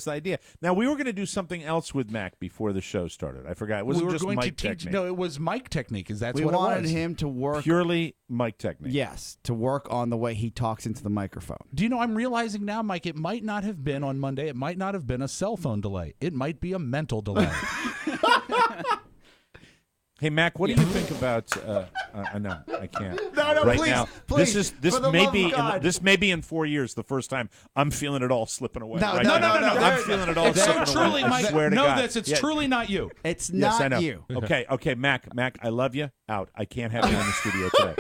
idea. Now we were going to do something else with Mac before the show started. I forgot. It wasn't we were just going mic to teach. technique. No, it was mic technique. Is that We what it wanted was? him to work Purely mic technique. Yes, to work on the way he talks into the microphone. Do you know, I'm realizing now, Mike, it might not have been on Monday. It might not have been a cell phone delay. It might be a mental delay. Hey Mac, what do you think about? No, I can't. No, right please, now. please, This for the love of God. this may be in 4 years the first time I'm feeling it all slipping away. No, right no, now. no, no. I'm feeling it all It's so slipping truly, away. I Mike. swear to Know God. this. It's Yeah. truly not you. It's Yes, I not know. you. Okay, Mac, I love you. Out. I can't have you in the studio today.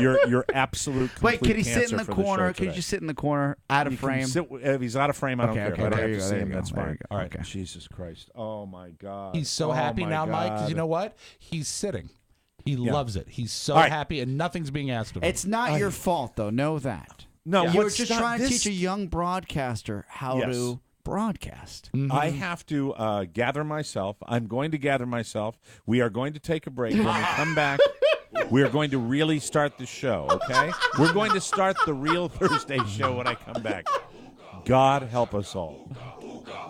You're absolute. Wait, complete could he sit in cancer the for the show corner? Could you today. just sit in the corner, out of You can frame? sit- if he's out of frame, I don't Okay, care. okay, If I don't there have you to go, see there him. you go, That's there fine. you go. All right. Okay. Jesus Christ. Oh my God. He's so Oh, happy my now, Mike, because God. you know what? He's sitting. He loves it. He's so All right. happy, and nothing's being asked of him. It's not your fault, though. Know that. No, You're what's just not- trying to this- teach a young broadcaster how Yes. to broadcast. I have to gather myself. I'm going to gather myself. We are going to take a break. When we come back, we're going to really start the show, okay? We're going to start the real Thursday show when I come back. God help us all.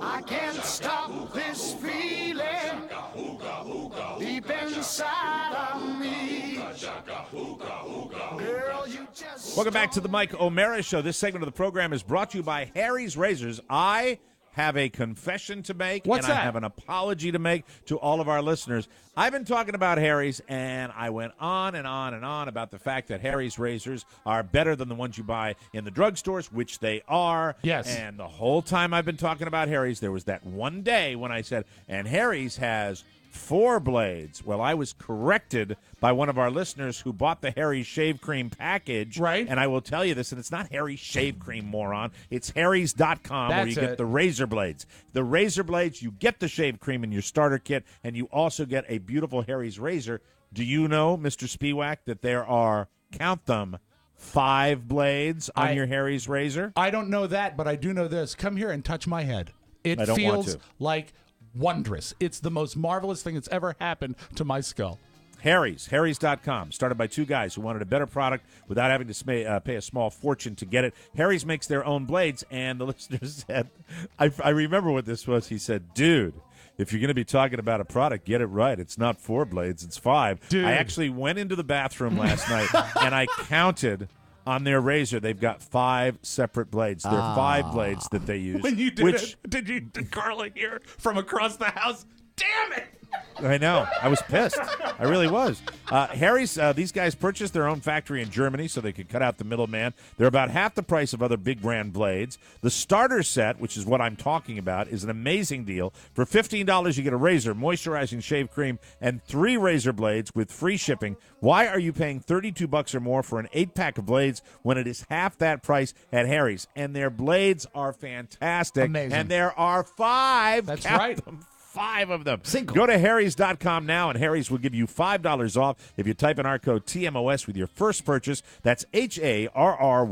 I can't stop this feeling deep inside of me. Girl, you just Welcome back to the Mike O'Mara Show. This segment of the program is brought to you by Harry's Razors. I have a confession to make, What's and I that? have an apology to make to all of our listeners. I've been talking about Harry's, and I went on and on and on about the fact that Harry's razors are better than the ones you buy in the drugstores, which they are. Yes. And the whole time I've been talking about Harry's, there was that one day when I said, and Harry's has 4 blades. Well, I was corrected by one of our listeners who bought the Harry's Shave Cream package. Right. And I will tell you this, and it's not Harry's Shave Cream, moron. It's Harry's.com where you That's get it. the razor blades. The razor blades, you get the shave cream in your starter kit, and you also get a beautiful Harry's razor. Do you know, Mr. Spiewak, that there are, count them, 5 blades on your Harry's razor? I don't know that, but I do know this. Come here and touch my head. It I don't want feels to. like wondrous. It's the most marvelous thing that's ever happened to my skull. Harry's.com, started by 2 guys who wanted a better product without having to pay a small fortune to get it. Harry's makes their own blades, and the listener said, I remember what this was. He said, dude, if you're going to be talking about a product, get it right. It's not 4 blades, it's 5. Dude. I actually went into the bathroom last night, and I counted on their razor. They've got 5 separate blades. There are 5 blades that they use. When you did which, it, did you garlic here from across the house? Damn it! I know. I was pissed. I really was. Harry's, these guys purchased their own factory in Germany so they could cut out the middleman. They're about half the price of other big brand blades. The starter set, which is what I'm talking about, is an amazing deal. For $15, you get a razor, moisturizing shave cream, and 3 razor blades with free shipping. Why are you paying $32 or more for an 8-pack of blades when it is half that price at Harry's? And their blades are fantastic. Amazing. And there are 5. That's count right. them, 5 of them. Single. Go to Harry's.com now, and Harry's will give you $5 off if you type in our code TMOS with your first purchase. That's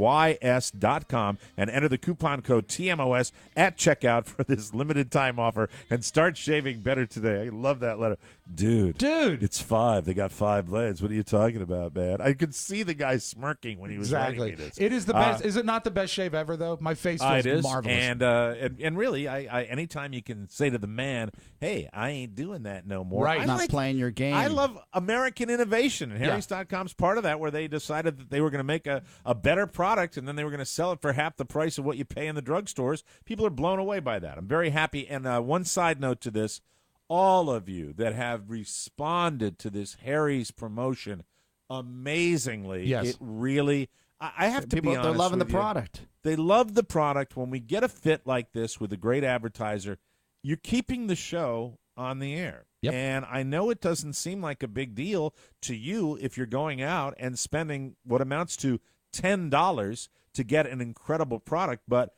HARRYS.com, and enter the coupon code TMOS at checkout for this limited time offer, and start shaving better today. I love that letter. Dude, it's 5. They got 5 blades. What are you talking about, man? I could see the guy smirking when he was Exactly. writing me this. It is the best. Is it not the best shave ever, though? My face feels It is, marvelous. and really, I anytime you can say to the man, hey, I ain't doing that no more. Right. I Not playing your game. I love American innovation, and Harry's.com's part of that, where they decided that they were going to make a better product, and then they were going to sell it for half the price of what you pay in the drugstores. People are blown away by that. I'm very happy. And one side note to this, all of you that have responded to this Harry's promotion amazingly, it really – I have to be honest they're loving the with you. product. They love the product. When we get a fit like this with a great advertiser, you're keeping the show on the air. Yep. And I know it doesn't seem like a big deal to you if you're going out and spending what amounts to $10 to get an incredible product, but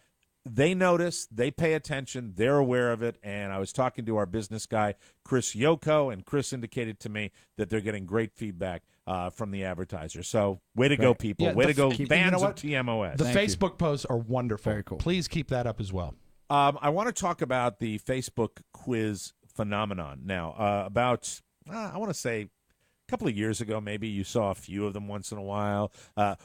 they notice, they pay attention, they're aware of it, and I was talking to our business guy, Chris Yoko, and Chris indicated to me that they're getting great feedback from the advertiser. So way to go, people. Way to go, fans of TMOS. The Facebook posts are wonderful. Very cool. Please keep that up as well. I want to talk about the Facebook quiz phenomenon. Now, about, I want to say, a couple of years ago, maybe you saw a few of them once in a while.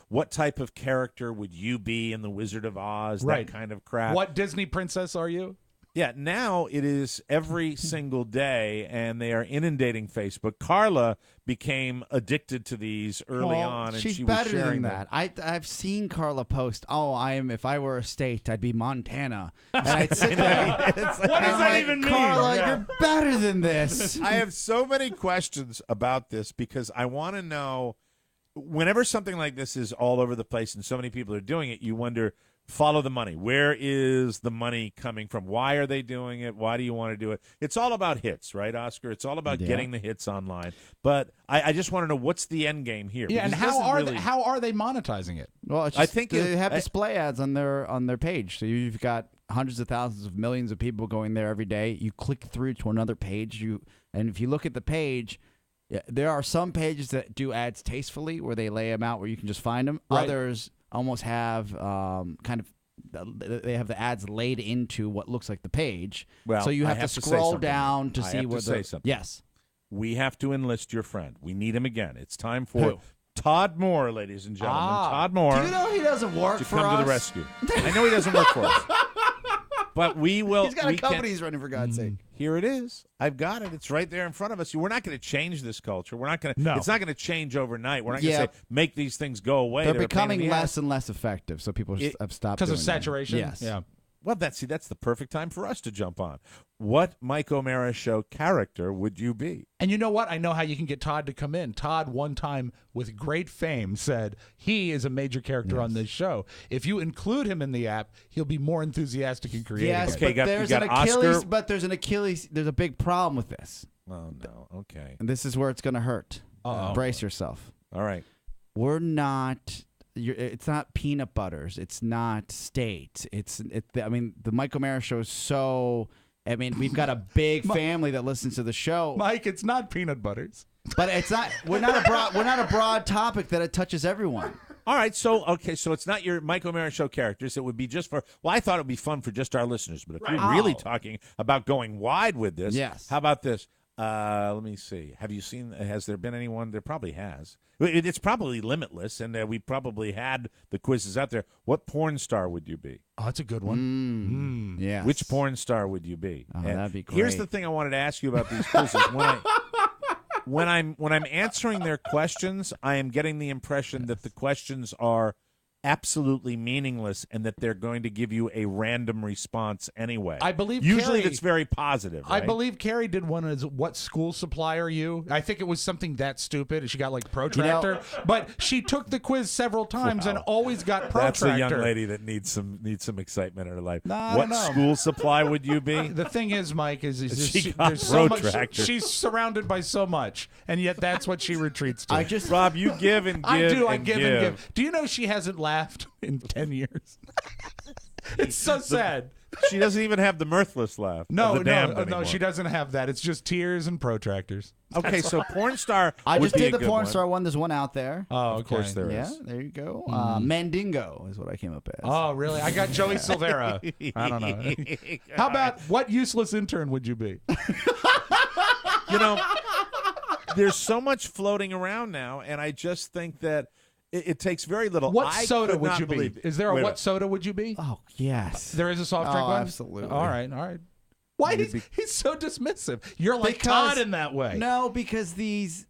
What type of character would you be in The Wizard of Oz? Right. That kind of crap. What Disney princess are you? Yeah, now it is every single day, and they are inundating Facebook. Carla became addicted to these early on, and she's she better was sharing than that. I've seen Carla post, if I were a state, I'd be Montana. And I'd sit there. What does that even mean? Carla, you're better than this. I have so many questions about this because I want to know, whenever something like this is all over the place and so many people are doing it, you wonder, follow the money. Where is the money coming from? Why are they doing it? Why do you want to do it? It's all about hits, right, Oscar? It's all about getting the hits online. But I just want to know, what's the end game here? Yeah, and Because how are they monetizing it? Well, it's I just, think they have display ads on their page. So you've got hundreds of thousands of millions of people going there every day. You click through to another page, and if you look at the page, there are some pages that do ads tastefully, where they lay them out where you can just find them. Right. Others almost have they have the ads laid into what looks like the page. Well, so you I have to say scroll something. down to I see have where to say something. Yes. We have to enlist your friend. We need him again. It's time for Todd Moore, ladies and gentlemen. Todd Moore. Do you know he doesn't work to for come us? to the rescue. I know he doesn't work for us. But we will. He's got a company he's running, for God's sake. Here it is. I've got it. It's right there in front of us. We're not going to change this culture. We're not going to. No. It's not going to change overnight. We're not going to say make these things go away. They're a pain in becoming the less ass. and less effective, so people have stopped Because of doing them. saturation? Yes. Yeah. Well, that's the perfect time for us to jump on. What Mike O'Mara show character would you be? And you know what? I know how you can get Todd to come in. Todd, one time with great fame, said he is a major character on this show. If you include him in the app, he'll be more enthusiastic and creative. Yes, Okay, but you got Oscar. there's an Achilles. There's a big problem with this, Oh no. Okay. and this is where it's going to hurt. Uh-oh. Brace yourself. All right. We're not. It's not peanut butters. It's not state. The Mike O'Mara show is so. I mean, we've got a big family that listens to the show. Mike, it's not peanut butters. But it's not. We're not a broad topic that it touches everyone. All right, so it's not your Mike O'Mara show characters. It would be just for. Well, I thought it would be fun for just our listeners. But if you're really talking about going wide with this, yes. How about this? Let me see. Have you seen? Has there been anyone? There probably has. It's probably limitless, and we probably had the quizzes out there. What porn star would you be? Oh, that's a good one. Yes. Which porn star would you be? Oh, that'd be great. Here's the thing I wanted to ask you about these quizzes. When I'm answering their questions, I am getting the impression that the questions are absolutely meaningless and that they're going to give you a random response anyway. I believe usually Carrie, that's very positive. Right? I believe Carrie did one as what school supply are you? I think it was something that stupid, and she got like protractor. But she took the quiz several times and always got protractor. That's a young lady that needs some excitement in her life. I What don't know. school supply would you be? The thing is, Mike, is She got there's so much. protractor. She's surrounded by so much, and yet that's what she retreats to. Rob, you give and give. I do. I and give and give. Do you know she hasn't laughed in 10 years? It's so sad. She doesn't even have the mirthless laugh. No, no, she doesn't have that. It's just tears and protractors. Okay, so porn star. I would just be did a the good porn one. star one. There's one out there. Oh, okay. Of course there is. Yeah, there you go. Mandingo is what I came up as. Oh, really? I got Joey Silvera. I don't know. How about what useless intern would you be? You know, there's so much floating around now, and I just think that it takes very little. What I soda could would not you be? believe- Is there a Wait what soda would you be? Oh, yes. There is a soft drink Oh, one? absolutely. All right. Why he's so dismissive? You're like Todd in that way. No, because these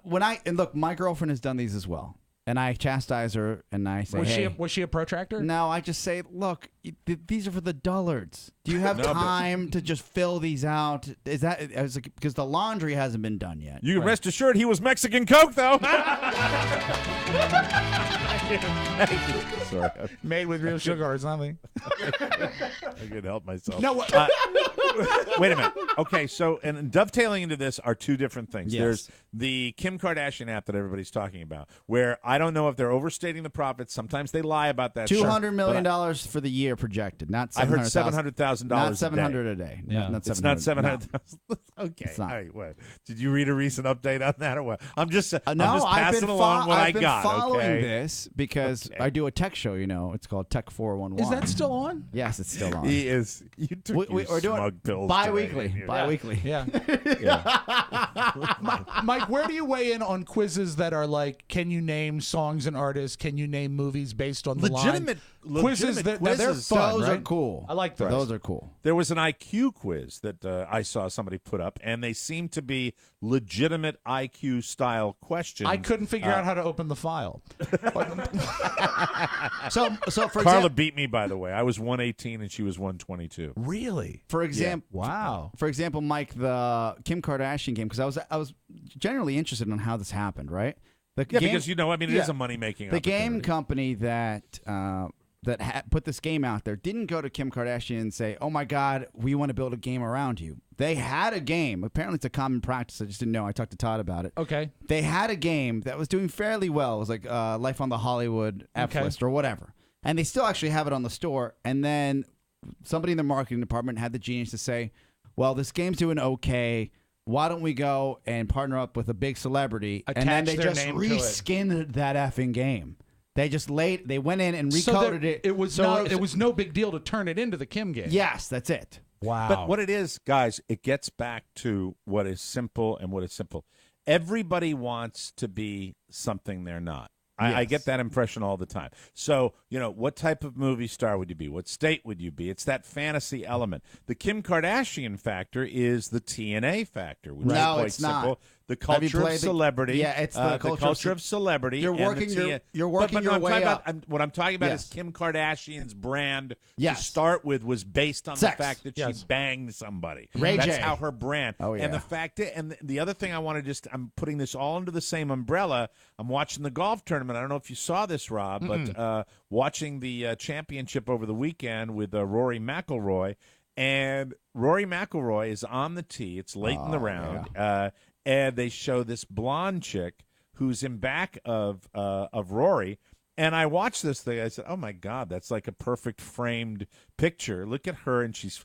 look, my girlfriend has done these as well. And I chastise her, and I say, was she a protractor? No, I just say, look, these are for the dullards. Do you have time to just fill these out? Is that because the laundry hasn't been done yet? You can rest assured he was Mexican Coke, though. Sorry. Made with real sugar or something. I can help myself. No, wait a minute. Okay, so and dovetailing into this are two different things. Yes. There's the Kim Kardashian app that everybody's talking about, where I don't know if they're overstating the profits. Sometimes they lie about that. $200 million for the year projected, not $700,000. I heard $700,000. Not $700 a day. Yeah. Not it's not $700,000. No. Okay. It's not. All right, what? Did you read a recent update on that or what? I'm just No, passing along what I've been got. following Okay? this because I do a tech show. It's called Tech 411. Is that still on? Yes, it's still on. He is. You took We're doing smug pills bi-weekly. today. Bi-weekly. Yeah. Mike, where do you weigh in on quizzes that are like, can you name songs and artists? Can you name movies based on the line? Quizzes that they're fun. Those right? are cool. I like those. Those are cool. There was an IQ quiz that I saw somebody put up, and they seem to be legitimate IQ style questions. I couldn't figure out how to open the file. So for Carla beat me, by the way. I was 118 and she was 122. Really? For example, wow. For example, Mike, the Kim Kardashian game, because I was generally interested in how this happened, right? Because it is a money making. The game company that put this game out there didn't go to Kim Kardashian and say, "Oh my God, we want to build a game around you." They had a game. Apparently, it's a common practice. I just didn't know. I talked to Todd about it. Okay. They had a game that was doing fairly well. It was like Life on the Hollywood F list or whatever, and they still actually have it on the store. And then somebody in the marketing department had the genius to say, "Well, this game's doing okay. Why don't we go and partner up with a big celebrity?" And then they just reskinned that effing game. They just they went in and recoded it. It was no big deal to turn it into the Kim game. Yes, that's it. Wow. But what it is, guys, it gets back to what is simple and what is simple. Everybody wants to be something they're not. I get that impression all the time. So, what type of movie star would you be? What state would you be? It's that fantasy element. The Kim Kardashian factor is the TNA factor, which is quite simple. Not. The culture of celebrity. It's the culture of celebrity. You're working your way up. What I'm talking about is Kim Kardashian's brand to Yes. start with was based on Sex. the fact that she banged somebody. Ray That's J. how her brand. Oh, yeah. And the fact and the other thing I want to I'm putting this all under the same umbrella. I'm watching the golf tournament. I don't know if you saw this, Rob, but watching the championship over the weekend with Rory McIlroy. And Rory McIlroy is on the tee. It's late in the round. Yeah. And they show this blonde chick who's in back of Rory. And I watched this thing. I said, "Oh my God, that's like a perfect framed picture. Look at her, and she's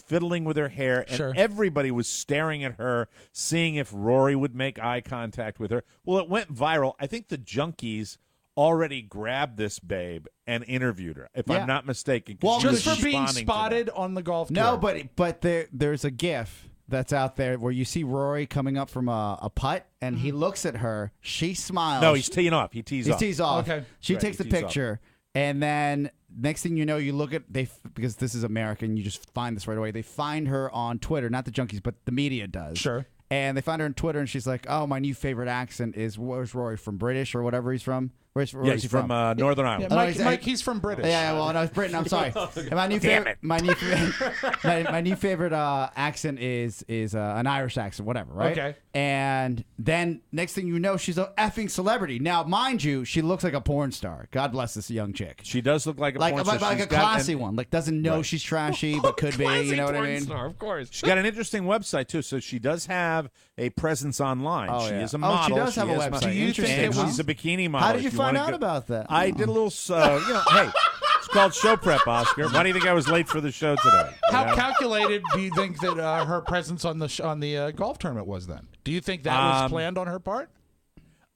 fiddling with her hair, and everybody was staring at her, seeing if Rory would make eye contact with her. Well, it went viral. I think the junkies already grabbed this babe and interviewed her, if I'm not mistaken. Well, just for being spotted on the golf tour. No, but there's a GIF that's out there where you see Rory coming up from a putt, and he looks at her. She smiles. No, he's teeing off. He tees off. He tees off. Okay. She takes the picture, and then next thing you know, you look at because this is American, you just find this right away. They find her on Twitter, not the junkies, but the media does. Sure. And they find her on Twitter, and she's like, "Oh, my new favorite accent is where's Rory from? British or whatever he's from? Where's Rory he's from Northern Ireland. Yeah, Mike, he's from British. Yeah, well, no, it's Britain. I'm sorry. And my new favorite, my new favorite accent is an Irish accent, whatever, right? Okay. And then next thing you know, she's a effing celebrity. Now, mind you, she looks like a porn star. God bless this young chick. She does look like a porn star. Like a classy one. Like doesn't know she's trashy, but could be. You know what I mean? Star, of course. She's got an interesting website too, so she does have a presence online. Oh, she yeah. is a model. She does have a website. Do you think and she's a bikini model. How did you find out about that? I did a little, hey, it's called show prep, Oscar. Why do you think I was late for the show today? How calculated do you think that her presence on the golf tournament was then? Do you think that was planned on her part?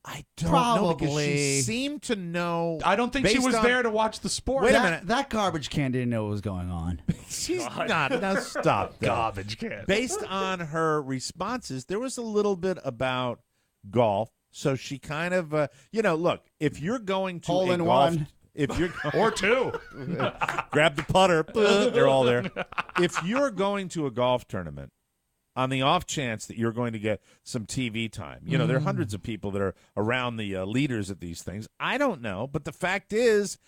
I don't know because Probably. she seemed to know. I don't think she was there to watch the sport. Wait a minute. That garbage can didn't know what was going on. She's not. Now stop that. Garbage can. Based on her responses, there was a little bit about golf. So she kind of, look, if you're going to Hole a in golf, one. If you're or two. grab the putter, they're all there. If you're going to a golf tournament, on the off chance that you're going to get some TV time, there are hundreds of people that are around the leaders at these things. I don't know, but the fact is,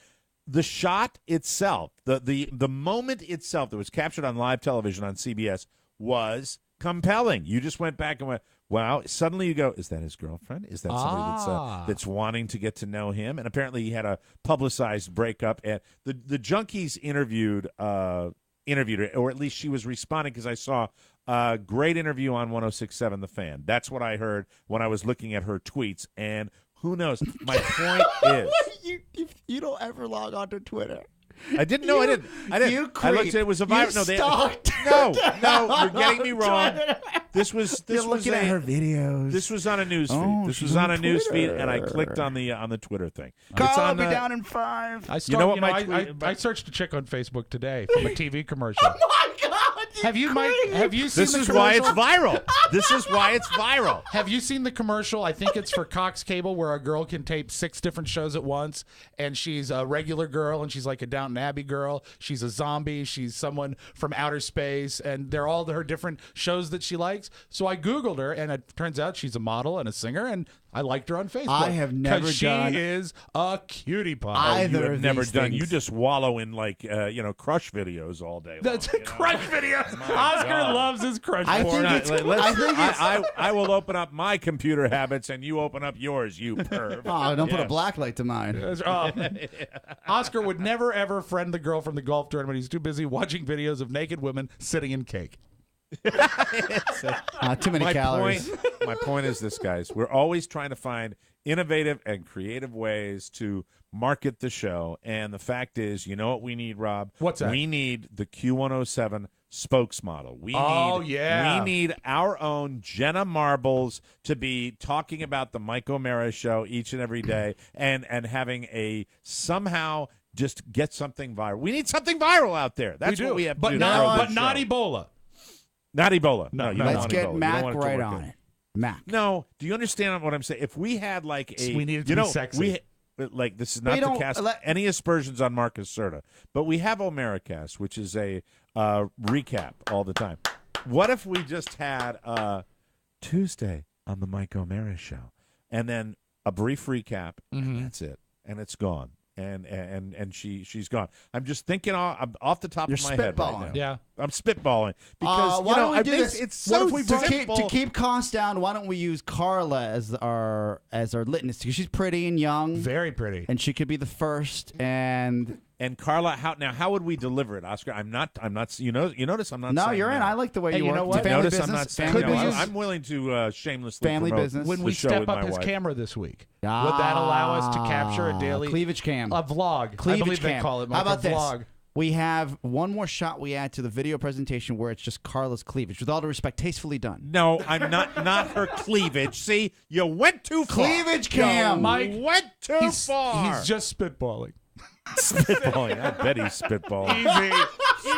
the shot itself, the moment itself that was captured on live television on CBS was compelling. You just went back and went, wow. Suddenly you go, is that his girlfriend? Is that somebody that's wanting to get to know him? And apparently he had a publicized breakup. And the junkies interviewed her, or at least she was responding, because I saw a great interview on 106.7 The Fan. That's what I heard when I was looking at her tweets. And who knows? My point is, you don't ever log on to Twitter. I didn't know. I didn't. You I looked at it. Was a virus. No, you're getting me wrong. This was looking at her videos. This was on a news feed. This was on a news feed, and I clicked on the Twitter thing. I'll be down in 5. I searched a chick on Facebook today from a TV commercial. Oh my God! Have you seen This the is commercial? why it's viral. This is why it's viral. Have you seen the commercial? I think it's for Cox Cable, where a girl can tape 6 different shows at once, and she's a regular girl, and she's like a Downton Abbey girl. She's a zombie. She's someone from outer space, and they're all her different shows that she likes. So I Googled her, and it turns out she's a model and a singer, and I liked her on Facebook. I have never 'cause she is a cutie pie. You have never done. You just wallow in crush videos all day long. That's a crush video. Oscar loves his crush porn. I will open up my computer habits, and you open up yours, you perv. Oh, don't put a black light to mine. Oscar would never, ever friend the girl from the golf tournament. He's too busy watching videos of naked women sitting in cake. Too many calories. My point is this, guys. We're always trying to find innovative and creative ways to market the show. And the fact is, you know what we need, Rob? What's that? We need the Q107 spokesmodel. We need our own Jenna Marbles to be talking about the Mike O'Mara show each and every day, and having a somehow just get something viral. We need something viral out there. That's what we have to do. But not Ebola. Not Ebola. No, you don't let's want get Ebola. Mac right on it. Mac. No, do you understand what I'm saying? If we had we need it to be sexy. This is not to cast any aspersions on Marcus Serta, but we have Omeracast, which is a recap all the time. What if we just had Tuesday on the Mike O'Mara show, and then a brief recap, and that's it, and it's gone. And she's gone. I'm just thinking off the top of my head right now. Yeah, I'm spitballing because why don't we do this? It's so simple. To keep costs down. Why don't we use Carla as our litmus? Because she's pretty and young, very pretty, and she could be the first. And Carla, how would we deliver it, Oscar? I'm not. You notice I'm not. No, saying you're in. no. I like the way you know work. what? Family Notice business. I'm not saying Family no. business. I'm willing to shamelessly Family promote business. When the we show step with up my his wife. camera this week, would that allow us to capture a daily cleavage cam, a vlog? Cleavage I believe cam. they call it. How about a vlog. this? We have one more shot we add to the video presentation where it's just Carla's cleavage. With all due respect, tastefully done. No, I'm not her cleavage. See, you went too far. Cleavage cam. You went too far. He's just spitballing. Spitballing. I bet he's spitballing. Easy.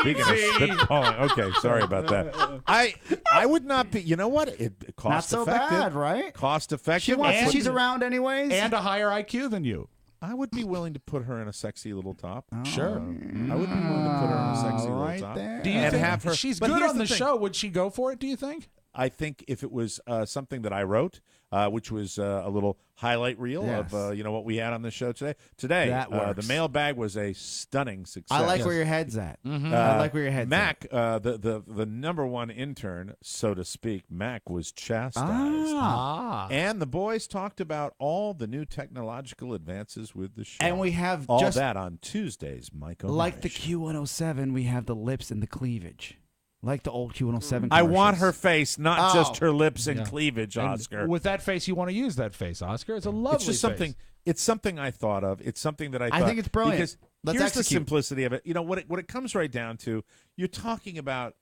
Speaking of spitballing, okay, sorry about that. I would not be. You know what? It cost Not so effective. bad, right? Cost effective. She's around anyways, and a higher IQ than you. I would be willing to put her in a sexy little top. Sure. I would be willing to put her in a sexy little top. there. Do you and think have her? she's but good here's on the thing. show? Would she go for it? Do you think? I think if it was something that I wrote, which was a little highlight reel of what we had on the show today. Today, That works. the mailbag was a stunning success. I like where your head's at. I like where your head's Mac, the number one intern, so to speak, Mac was chastised. And the boys talked about all the new technological advances with the show. And we have all just that on Tuesdays, Mike O'Mara like the Show. Q107, we have the lips and the cleavage. Like the old Q107 I want commercials. her face, not just her lips and cleavage, And Oscar. with that face, you want to use that face, Oscar. It's a lovely It's just something. face. It's something I thought of. It's something that I thought. I think it's brilliant. Because Let's here's the execute. simplicity of it. You know what it comes right down to. You're talking about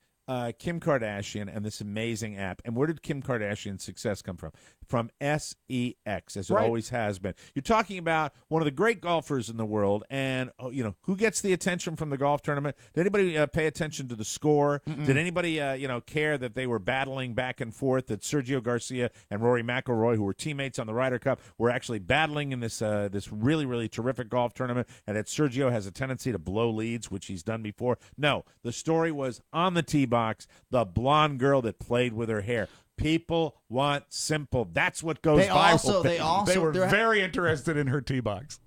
Kim Kardashian and this amazing app. And where did Kim Kardashian's success come from? from SEX, as it Right. always has been. You're talking about one of the great golfers in the world, and who gets the attention from the golf tournament? Did anybody pay attention to the score? Did anybody care that they were battling back and forth? That Sergio Garcia and Rory McIlroy, who were teammates on the Ryder Cup, were actually battling in this really, really terrific golf tournament, and that Sergio has a tendency to blow leads, which he's done before? No, the story was on the tee box, the blonde girl that played with her hair. People want simple. That's what goes viral. They were very interested in her tee box.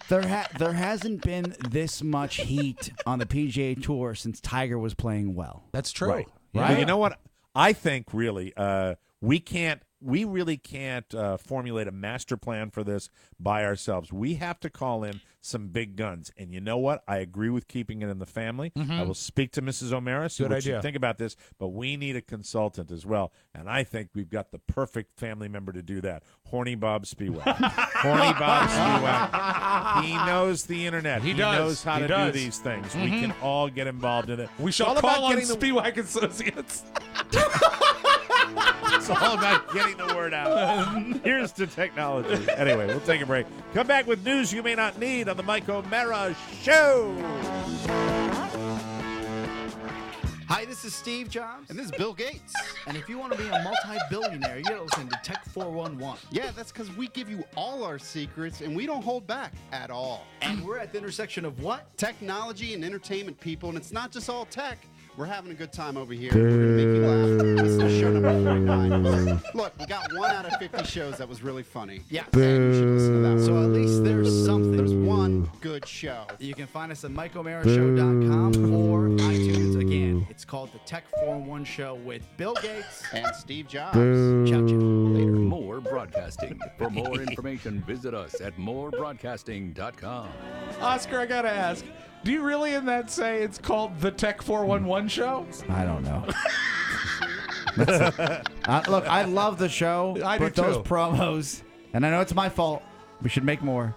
There hasn't been this much heat on the PGA Tour since Tiger was playing well. That's true. Right. Right? But you know what? I think really we really can't formulate a master plan for this by ourselves. We have to call in some big guns. And you know what? I agree with keeping it in the family. I will speak to Mrs. O'Mara, see Good what you idea. think about this. But we need a consultant as well. And I think we've got the perfect family member to do that. Horny Bob Spiewak. Horny Bob Spiewak. He knows the internet. He knows how He to does. do these things. We can all get involved in it. We It's shall all about call on getting the Spiewak Associates. It's all about getting the word out. Here's to technology. Anyway, we'll take a break. Come back with news you may not need on the Mike O'Mara Show. Hi, this is Steve Jobs. And this is Bill Gates. And if you want to be a multi-billionaire, you got to listen to Tech 411. Yeah, that's because we give you all our secrets and we don't hold back at all. And we're at the intersection of what? Technology and entertainment, people, and it's not just all tech. We're having a good time over here. We're going to make you laugh. This is show number 49. Look, we got 1 out of 50 shows that was really funny. Yeah. And you should listen to that one. So at least there's something. There's one good show. You can find us at MikeO'MaraShow.com or iTunes. Again, it's called the Tech 411 Show with Bill Gates and Steve Jobs. Ciao, ciao. Later. More broadcasting. For more information, visit us at morebroadcasting.com. Oscar, I got to ask, do you really in that say it's called the Tech 411 Show? I don't know. Look, I love the show, I do but those too. promos, and I know it's my fault, we should make more.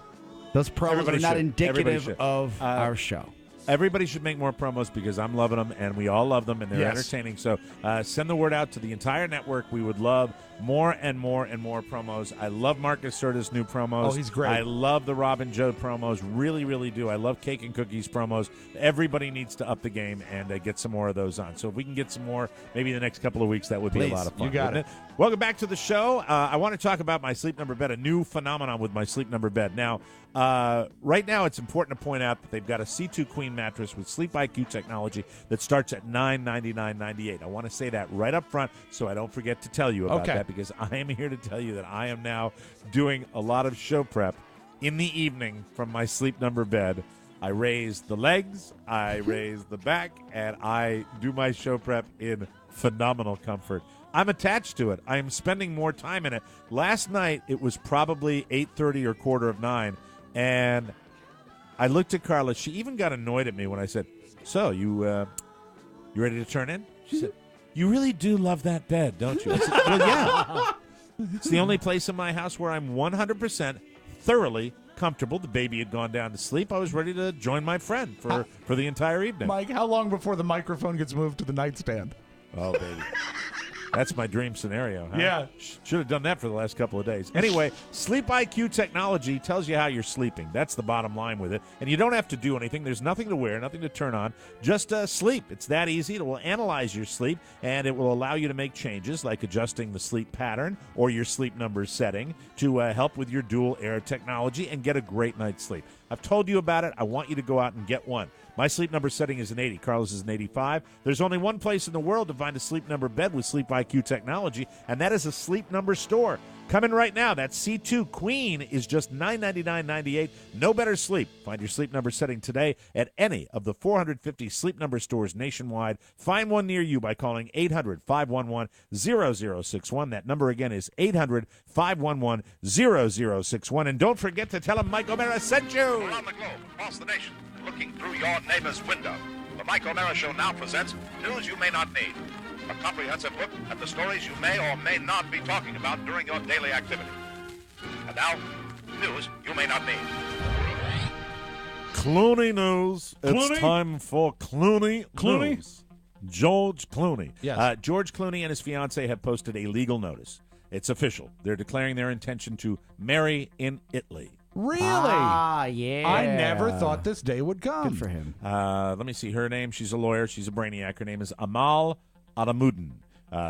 Those promos Everybody are not should. Everybody indicative should. of our show. Everybody should make more promos because I'm loving them, and we all love them, and they're Yes. entertaining. So send the word out to the entire network. We would love more and more and more promos. I love Marcus Serta's new promos. Oh, he's great. I love the Rob and Joe promos. Really, really do. I love Cake and Cookies promos. Everybody needs to up the game and get some more of those on. So if we can get some more, maybe in the next couple of weeks, that would be Please. a lot of fun. You got wouldn't it? Welcome back to the show. I want to talk about my Sleep Number Bed, a new phenomenon with my Sleep Number Bed. Now, right now, it's important to point out that they've got a C2 Queen mattress with Sleep IQ technology that starts at $999.98. I want to say that right up front so I don't forget to tell you about Okay. that because I am here to tell you that I am now doing a lot of show prep in the evening from my Sleep Number Bed. I raise the legs, I raise the back, and I do my show prep in phenomenal comfort. I'm attached to it. I am spending more time in it. Last night, it was probably 8:30 or 8:45, and I looked at Carla. She even got annoyed at me when I said, "So, you ready to turn in?" She said, "You really do love that bed, don't you?" I said, "Well, yeah. It's the only place in my house where I'm 100% thoroughly comfortable." The baby had gone down to sleep. I was ready to join my friend for the entire evening. Mike, how long before the microphone gets moved to the nightstand? Oh, baby. That's my dream scenario. Huh? Yeah. Should have done that for the last couple of days. Anyway, Sleep IQ technology tells you how you're sleeping. That's the bottom line with it. And you don't have to do anything. There's nothing to wear, nothing to turn on. Just sleep. It's that easy. It will analyze your sleep, and it will allow you to make changes like adjusting the sleep pattern or your sleep number setting to help with your dual air technology and get a great night's sleep. I've told you about it. I want you to go out and get one. My sleep number setting is an 80. Carlos is an 85. There's only one place in the world to find a Sleep Number bed with Sleep IQ technology, and that is a Sleep Number store. Come in right now. That C2 Queen is just $999.98. No better sleep. Find your Sleep Number setting today at any of the 450 Sleep Number stores nationwide. Find one near you by calling 800-511-0061. That number again is 800-511-0061. And don't forget to tell them Mike O'Mara sent you. Around the globe, across the nation, looking through your neighbor's window. The Mike O'Mara Show now presents News You May Not Need. A comprehensive look at the stories you may or may not be talking about during your daily activity. And now, News You May Not Need. Clooney news. Clooney? It's time for Clooney Clooney? news. George Clooney. Yes. George Clooney and his fiancée have posted a legal notice. It's official. They're declaring their intention to marry in Italy. Really? Ah, yeah. I never thought this day would come. Good for him. Let me see her name. She's a lawyer. She's a brainiac. Her name is Amal Alamuddin.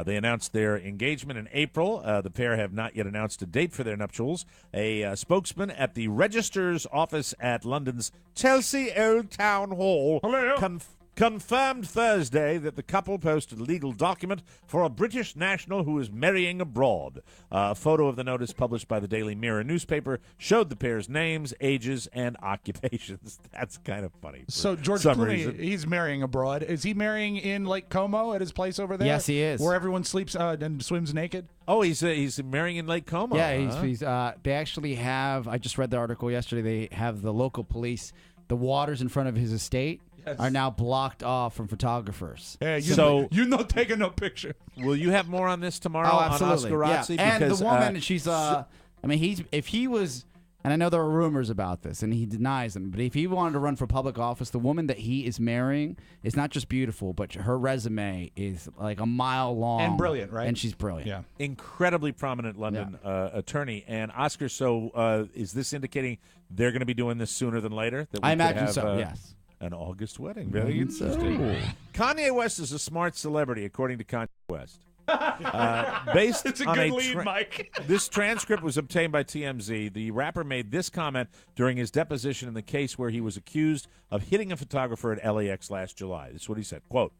They announced their engagement in April. The pair have not yet announced a date for their nuptials. A spokesman at the Register's office at London's Chelsea Old Town Hall confirmed Thursday that the couple posted a legal document for a British national who is marrying abroad. A photo of the notice published by the Daily Mirror newspaper showed the pair's names, ages, and occupations. That's kind of funny. So George Clooney, he's marrying abroad. Is he marrying in Lake Como at his place over there? Yes, he is. Where everyone sleeps and swims naked? Oh, he's marrying in Lake Como. Yeah, he's they actually have, I just read the article yesterday, they have the local police, the waters in front of his estate are now blocked off from photographers. Yeah, you're not taking no picture. Will you have more on this tomorrow Oh, on absolutely. Oscar Razzi? Yeah. And Because, the woman, she's, I mean, if he was, and I know there are rumors about this, and he denies them, but if he wanted to run for public office, the woman that he is marrying is not just beautiful, but her resume is like a mile long. And brilliant, right? And she's brilliant. Yeah. Incredibly prominent London attorney. And Oscar, so is this indicating they're going to be doing this sooner than later? That we I could imagine have, so, yes. An August wedding. Very interesting. Kanye West is a smart celebrity, according to Kanye West. Based It's a on good lead, Mike. This transcript was obtained by TMZ. The rapper made this comment during his deposition in the case where he was accused of hitting a photographer at LAX last July. This is what he said, quote,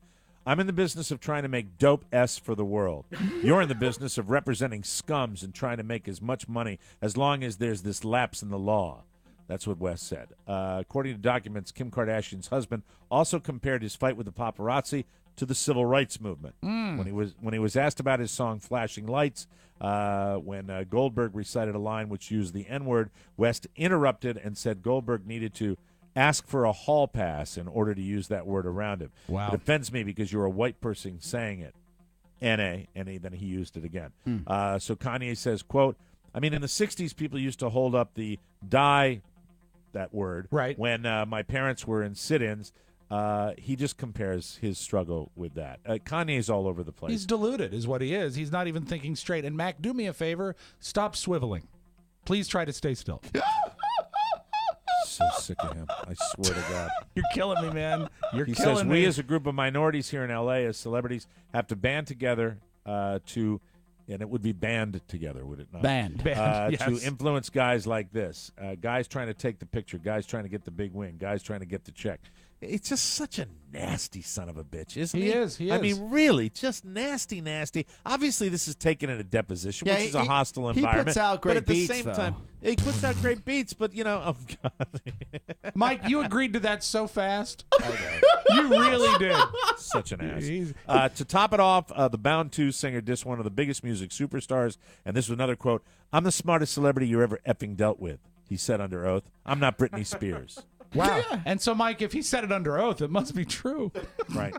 "I'm in the business of trying to make dope S for the world. You're in the business of representing scums and trying to make as much money as long as there's this lapse in the law." That's what West said. According to documents, Kim Kardashian's husband also compared his fight with the paparazzi to the civil rights movement. When he was asked about his song "Flashing Lights," when Goldberg recited a line which used the N-word, West interrupted and said Goldberg needed to ask for a hall pass in order to use that word around him. Wow. It offends me because you're a white person saying it. N-A, and then he used it again. So Kanye says, quote, "I mean, in the 60s, people used to hold up the die, that word, right, when my parents were in sit-ins." He just compares his struggle with that. Kanye's all over the place. He's deluded is what he is. He's not even thinking straight. And Mac, do me a favor. Stop swiveling. Please try to stay still. So sick of him. I swear to God. You're killing me, man. He says, we as a group of minorities here in L.A. as celebrities have to band together to, and it would be band together, would it not? Band. Yes. To influence guys like this. Guys trying to take the picture. Guys trying to get the big win. Guys trying to get the check. It's just such a nasty son of a bitch, isn't he? He is. I mean, really, just nasty, nasty. Obviously, this is taken in a deposition, which is a hostile environment. He puts out great but at the beats, same though. time, he puts out great beats. But you know, oh God, Mike, you agreed to that so fast. You really did. Such an ass. To top it off, the Bound 2 singer dissed one of the biggest music superstars, and this was another quote: "I'm the smartest celebrity you ever effing dealt with," he said under oath. "I'm not Britney Spears." Wow. And so, Mike, if he said it under oath, it must be true. Right.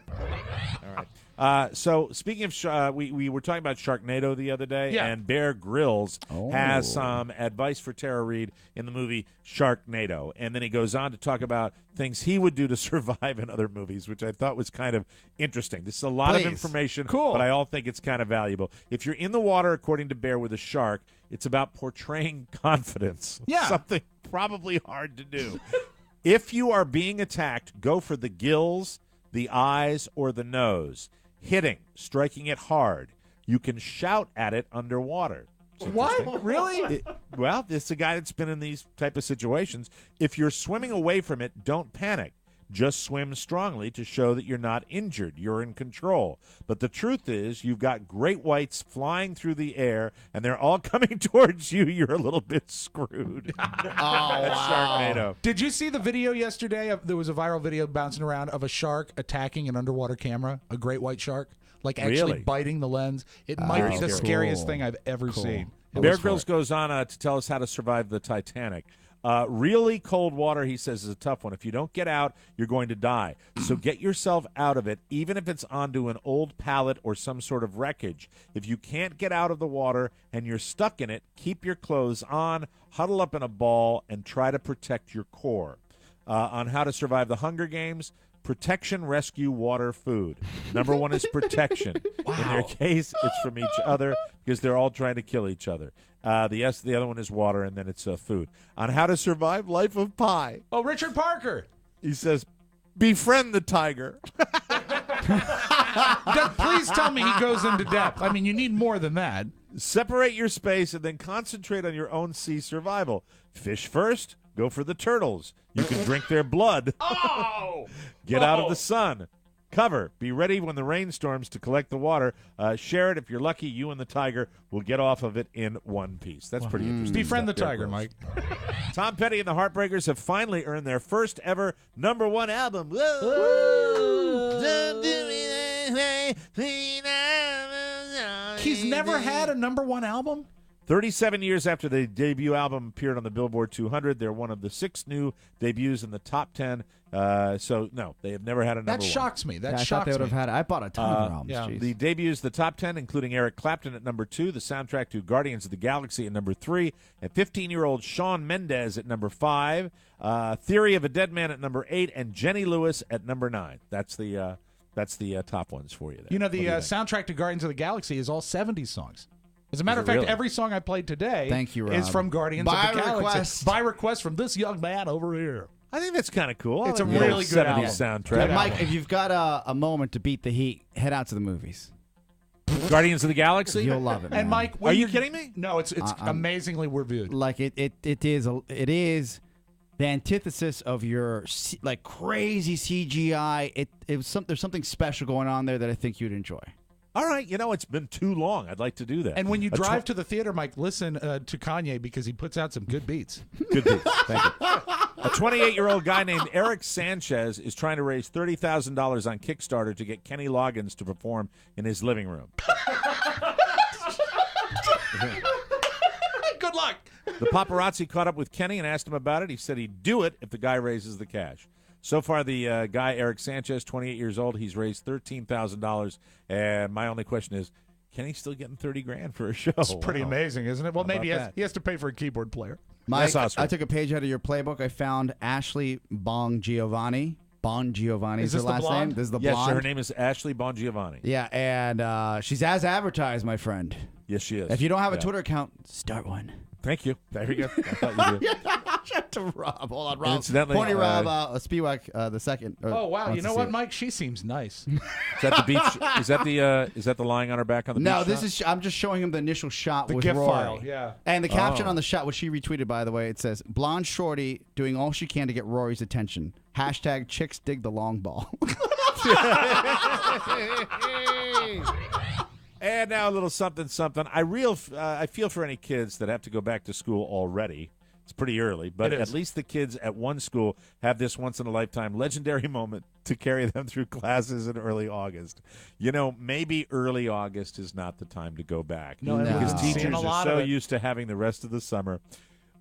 All right. So speaking of, we were talking about Sharknado the other day, and Bear Grylls has some advice for Tara Reid in the movie Sharknado, and then he goes on to talk about things he would do to survive in other movies, which I thought was kind of interesting. This is a lot of information, but I all think it's kind of valuable. If you're in the water, according to Bear, with a shark, it's about portraying confidence. Yeah. Something probably hard to do. If you are being attacked, go for the gills, the eyes, or the nose. Hitting, striking it hard. You can shout at it underwater. What? Really? Well, it's a guy that's been in these type of situations. If you're swimming away from it, don't panic. Just swim strongly to show that you're not injured. You're in control. But the truth is, you've got great whites flying through the air, and they're all coming towards you. You're a little bit screwed. That's Sharknado. Did you see the video yesterday? There was a viral video bouncing around of a shark attacking an underwater camera, a great white shark, like actually Really? biting the lens. It might be the scariest thing I've ever seen. Bear Grylls goes on to tell us how to survive the Titanic. Really cold water, he says, is a tough one. If you don't get out, you're going to die. So get yourself out of it, even if it's onto an old pallet or some sort of wreckage. If you can't get out of the water and you're stuck in it, keep your clothes on, huddle up in a ball, and try to protect your core. On how to survive the Hunger Games, protection, rescue, water, food. Number 1 is protection. In their case, it's from each other because they're all trying to kill each other. The other one is water, and then it's food. On how to survive life of pi. Oh, Richard Parker. He says, befriend the tiger. Please tell me he goes into depth. I mean, you need more than that. Separate your space and then concentrate on your own sea survival. Fish first, go for the turtles. You can drink their blood. Get out of the sun. Cover. Be ready when the rain storms to collect the water. Share it. If you're lucky, you and the tiger will get off of it in one piece. That's pretty interesting. Befriend the stuff. tiger, Mike. Tom Petty and the Heartbreakers have finally earned their first ever #1 album. He's never had a #1 album? 37 years after the debut album appeared on the Billboard 200, they're one of the 6 new debuts in the top 10. So, no, they have never had a #1. That shocks me. That I thought shocks they would me. have had. I bought a ton of albums. yeah. Jeez. The debuts, the top 10, including Eric Clapton at #2, the soundtrack to Guardians of the Galaxy at #3, and 15-year-old Shawn Mendes at #5, Theory of a Dead Man at #8, and Jenny Lewis at #9. That's the top ones for you there. You know, What do the you think? soundtrack to Guardians of the Galaxy is all 70s songs. As a matter Is of it fact, really? every song I played today Thank you, is Rob. from Guardians By of the Galaxy. request. By request from this young man over here. I think that's kind of cool. It's a I like the really good 70s album. soundtrack. Yeah, Mike, if you've got a moment to beat the heat, head out to the movies. Guardians of the Galaxy? You'll love it, man. And Mike, Are you kidding me? No, it's amazingly reviewed. Like it is the antithesis of your like crazy CGI. There's something special going on there that I think you'd enjoy. All right, it's been too long. I'd like to do that. And when you drive to the theater, Mike, listen to Kanye because he puts out some good beats. Good beats. Thank you. A 28-year-old guy named Eric Sanchez is trying to raise $30,000 on Kickstarter to get Kenny Loggins to perform in his living room. Good luck. The paparazzi caught up with Kenny and asked him about it. He said he'd do it if the guy raises the cash. So far, the guy, Eric Sanchez, 28 years old, he's raised $13,000. And my only question is, Kenny's still getting $30,000 for a show? It's pretty amazing, isn't it? Well, How maybe about he has to pay for a keyboard player. Mike, Oscar. I took a page out of your playbook. I found Ashley Bongiovanni. Bongiovanni is her this the last blonde? name. This is the Yes, blonde. her name is Ashley Bongiovanni. Yeah, and she's as advertised, my friend. Yes, she is. If you don't have a Yeah. Twitter account, start one. Thank you. There you go. I thought you did. Shout to Rob. Hold on, Rob. Incidentally, Pony Rob Spiewak the second. Oh, wow. wants You to know see what, it. Mike? She seems nice. Is that the beach? Is that the lying on her back on the beach? No, this shot? is. I'm just showing him the initial shot The with GIF Rory. file, yeah. And the caption Oh. on the shot, which she retweeted, by the way, it says, "Blonde shorty doing all she can to get Rory's attention. Hashtag chicks dig the long ball." And now a little something. I feel for any kids that have to go back to school already. It's pretty early, but It is. at least the kids at one school have this once-in-a-lifetime legendary moment to carry them through classes in early August. Maybe early August is not the time to go back. No, because No. teachers Seeing a are lot so of it. used to having the rest of the summer.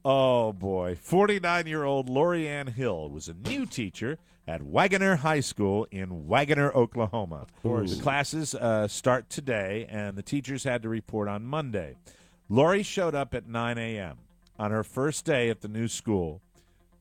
Oh, boy. 49-year-old Lori Ann Hill was a new teacher at Wagoner High School in Wagoner, Oklahoma. Of course. The classes start today, and the teachers had to report on Monday. Lori showed up at 9 a.m. on her first day at the new school,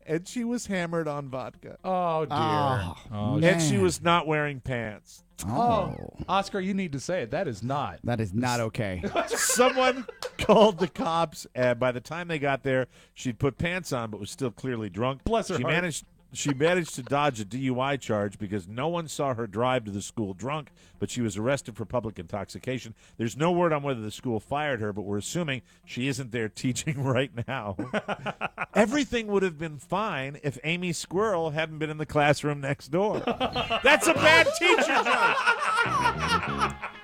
and she was hammered on vodka. Oh, dear. Oh, And she man. was not wearing pants. Oh, Oscar, you need to say it. That is not. that is not okay. Someone called the cops, and by the time they got there, she'd put pants on but was still clearly drunk. Bless her heart. She managed to dodge a DUI charge because no one saw her drive to the school drunk, but she was arrested for public intoxication. There's no word on whether the school fired her, but we're assuming she isn't there teaching right now. Everything would have been fine if Amy Squirrel hadn't been in the classroom next door. That's a bad teacher joke.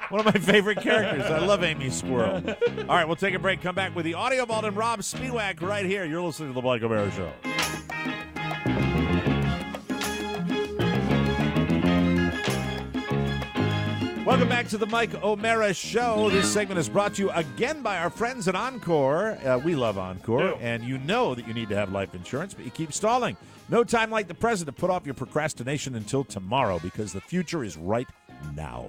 One of my favorite characters. I love Amy Squirrel. All right, we'll take a break. Come back with the Audio Vault and Rob Spiewak right here. You're listening to The Mike O'Mara Show. Welcome back to the Mike O'Mara Show. This segment is brought to you again by our friends at Encore. We love Encore, and you know that you need to have life insurance, but you keep stalling. No time like the present to put off your procrastination until tomorrow because the future is right now.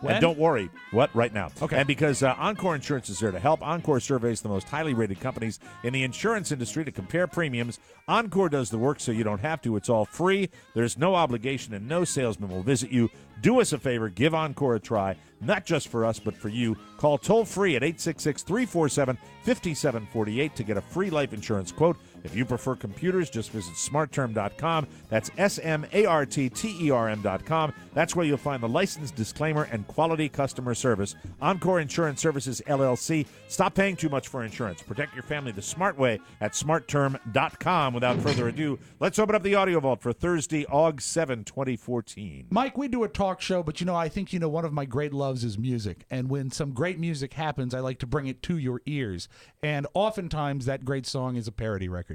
When? And don't worry. What? Right now. Okay. And because Encore Insurance is there to help, Encore surveys the most highly rated companies in the insurance industry to compare premiums. Encore does the work so you don't have to. It's all free. There's no obligation and no salesman will visit you. Do us a favor. Give Encore a try. Not just for us, but for you. Call toll-free at 866-347-5748 to get a free life insurance quote. If you prefer computers, just visit smartterm.com. That's SMARTTERM.com. That's where you'll find the license, disclaimer, and quality customer service. Encore Insurance Services, LLC. Stop paying too much for insurance. Protect your family the smart way at smartterm.com. Without further ado, let's open up the audio vault for Thursday, August 7, 2014. Mike, we do a talk show, but I think one of my great loves is music. And when some great music happens, I like to bring it to your ears. And oftentimes that great song is a parody record.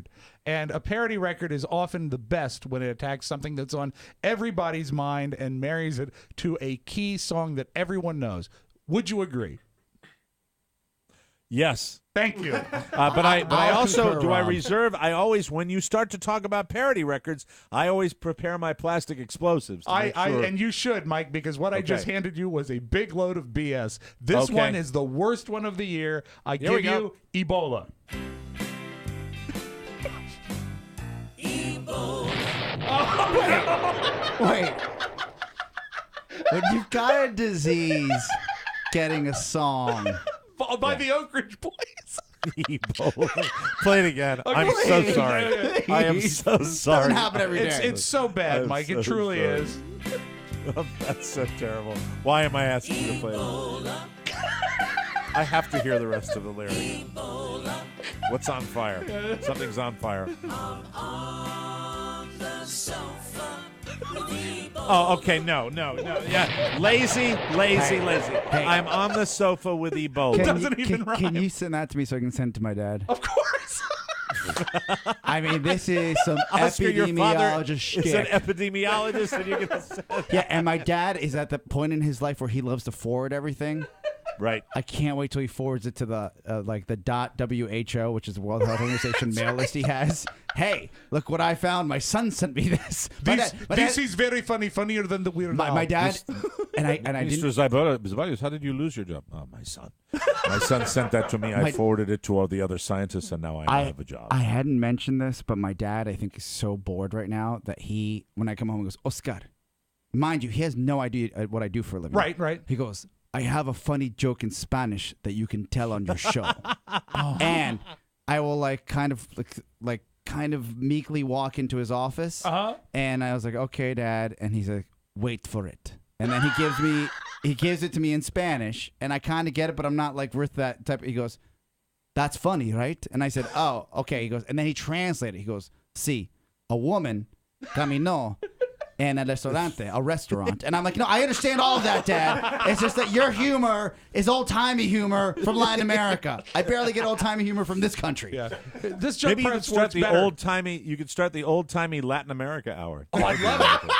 And a parody record is often the best when it attacks something that's on everybody's mind and marries it to a key song that everyone knows. Would you agree? Yes. Thank you. But I also concur, do. I Rob. reserve. I always, when you start to talk about parody records, I always prepare my plastic explosives. To make sure. And you should, Mike, because what I just handed you was a big load of BS. This Okay. one is the worst one of the year. I Here we give go. you Ebola. Wait. When you've got a disease, getting a song. By the Oak Ridge Boys. Ebola. Play it again. I'm so sorry. I am so sorry. Doesn't happen every day. It's so bad, I'm Mike. so It truly sorry. is. That's so terrible. Why am I asking you to play it? I have to hear the rest of the lyrics. What's on fire? Something's on fire. Oh, okay. No. Yeah. Lazy. I'm on the sofa with Ebola. Can you send that to me so I can send it to my dad? Of course. I mean, this is some Oscar, your father epidemiologist is an shit. epidemiologist, and you're gonna say Yeah, and my dad is at the point in his life where he loves to forward everything. right. I can't wait till he forwards it to the .WHO, which is the World Health Organization mail list he has. Hey, look what I found. My son sent me this. This is very funny, funnier than the Weird Al. My dad and I Mr. didn't. Zabarius, how did you lose your job? Oh, my son. My son sent that to me. I forwarded it to all the other scientists, and now I have a job. I hadn't mentioned this, but my dad, I think, is so bored right now that when I come home, he goes, Oscar. Mind you, he has no idea what I do for a living. Right. He goes, I have a funny joke in Spanish that you can tell on your show. And I will kind of meekly walk into his office. And I was like, okay, Dad. And he's like, wait for it. And then he gives it to me in Spanish, and I kind of get it, but I'm not worth that type. He goes, that's funny, right? And I said, oh, okay. He goes, and then he translated. He goes, sí, a woman caminó en el restaurante, a restaurant. And I'm like, no, I understand all of that, Dad. It's just that your humor is old-timey humor from Latin America. I barely get old-timey humor from this country. Yeah. This joke Maybe you could start better. You could start the old-timey Latin America hour. Oh, I love it.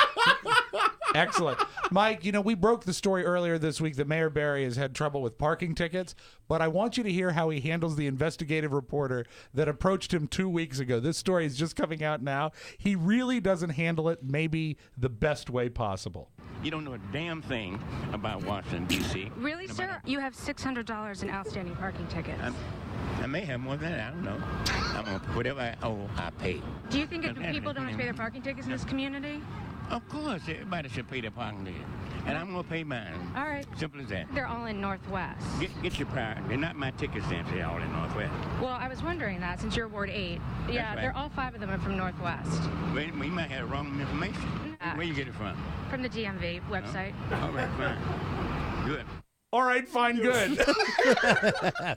Excellent. Mike, we broke the story earlier this week that Mayor Barry has had trouble with parking tickets, but I want you to hear how he handles the investigative reporter that approached him 2 weeks ago. This story is just coming out now. He really doesn't handle it maybe the best way possible. You don't know a damn thing about Washington, D.C. Really, sir? You have $600 in outstanding parking tickets. I may have more than that. I don't know. I'm going to whatever I owe, I pay. Do you think if people don't pay their parking tickets in this community? Of course, everybody should pay their parking ticket. And I'm going to pay mine. All right. Simple as that. They're all in Northwest. Get your prior. They're not my ticket stamps. They're all in Northwest. Well, I was wondering that since you're Ward 8. Yeah, right. they're all 5 of them are from Northwest. Well, you might have wrong information. Where you get it from? From the DMV website. All right, fine. Good. All right, fine, good.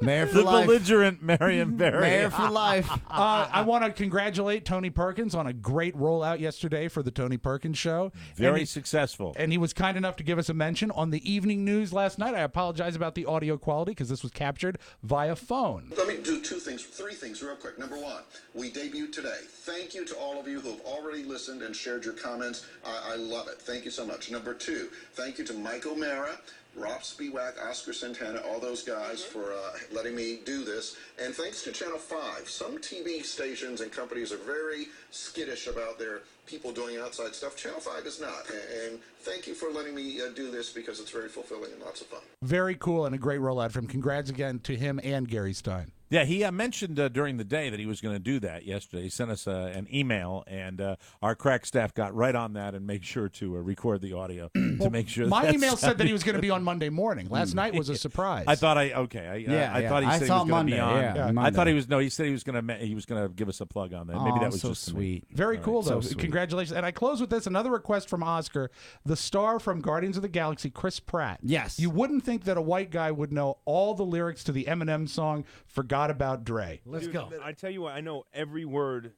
Mayor for The life. belligerent Marion Barry. Mayor for life. I want to congratulate Tony Perkins on a great rollout yesterday for the Tony Perkins Show. Very successful. And he was kind enough to give us a mention on the evening news last night. I apologize about the audio quality because this was captured via phone. Let me do three things real quick. Number one, we debuted today. Thank you to all of you who have already listened and shared your comments. I love it. Thank you so much. Number two, thank you to Mike O'Mara, Rob Spiewak, Oscar Santana, all those guys for letting me do this. And thanks to Channel 5, some TV stations and companies are very skittish about their people doing outside stuff. Channel 5 is not. And thank you for letting me do this because it's very fulfilling and lots of fun. Very cool and a great rollout from. Congrats again to him and Gary Stein. Yeah, he mentioned during the day that he was going to do that yesterday. He sent us an email, and our crack staff got right on that and made sure to record the audio to make sure. My email said that he was going to be on Monday morning. Last night was a surprise. I thought I thought he said he was going to be on. Yeah, I thought he was he said he was going to give us a plug on that. Maybe that was so just sweet. Very cool though. So Congratulations. And I close with this, another request from Oscar, the star from Guardians of the Galaxy, Chris Pratt. Yes. You wouldn't think that a white guy would know all the lyrics to the Eminem song Forgot About Dre. Let's go. I tell you what, I know every word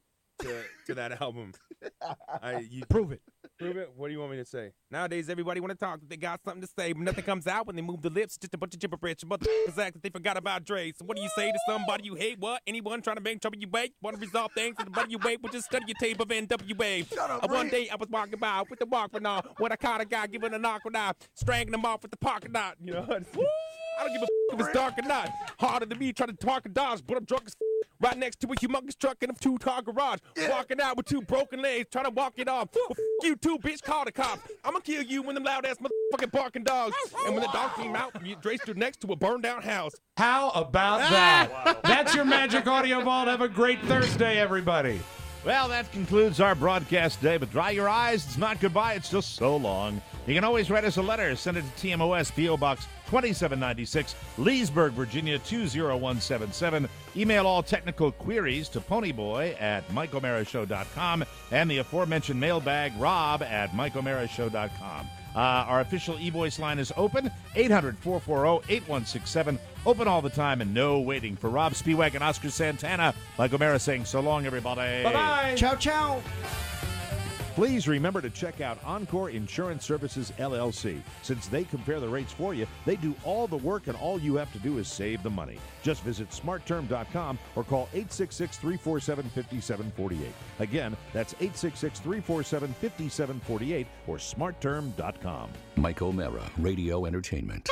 to that album. Prove it. Prove it? What do you want me to say? Nowadays, everybody want to talk. They got something to say, but nothing comes out when they move the lips. Just a bunch of gibberish. Motherfuckers act that they forgot about Dre. So what do you say to somebody you hate? What? Anyone trying to make trouble you wait? Want to resolve things with the buddy you wait? Well, just study your tape of NWA. One day I was walking by with the Walkman on when I caught a guy giving a knock when I strangling him off with the pocket knot. You know, I don't give a if it's dark or not. Harder than me trying to talk and dodge, but I'm drunk as right next to a humongous truck in a two-car garage. Walking out with two broken legs, trying to walk it off. Well, you too, bitch, call the cops. I'm gonna kill you when them loud-ass motherfucking barking dogs. And when the dog came out, Dre stood next to a burned-down house. How about that? Wow. That's your Magic Audio Vault. Have a great Thursday, everybody. Well, that concludes our broadcast day, but dry your eyes. It's not goodbye. It's just so long. You can always write us a letter. Send it to TMOS, P.O. Box 2796, Leesburg, Virginia 20177. Email all technical queries to ponyboy@MikeO'MaraShow.com and the aforementioned mailbag, rob@MikeO'MaraShow.com. Our official e-voice line is open, 800-440-8167. Open all the time and no waiting. For Rob Spiewak and Oscar Santana, Mike O'Mara saying so long, everybody. Bye-bye. Ciao, ciao. Please remember to check out Encore Insurance Services, LLC. Since they compare the rates for you, they do all the work and all you have to do is save the money. Just visit smartterm.com or call 866-347-5748. Again, that's 866-347-5748 or smartterm.com. Mike O'Mara, Radio Entertainment.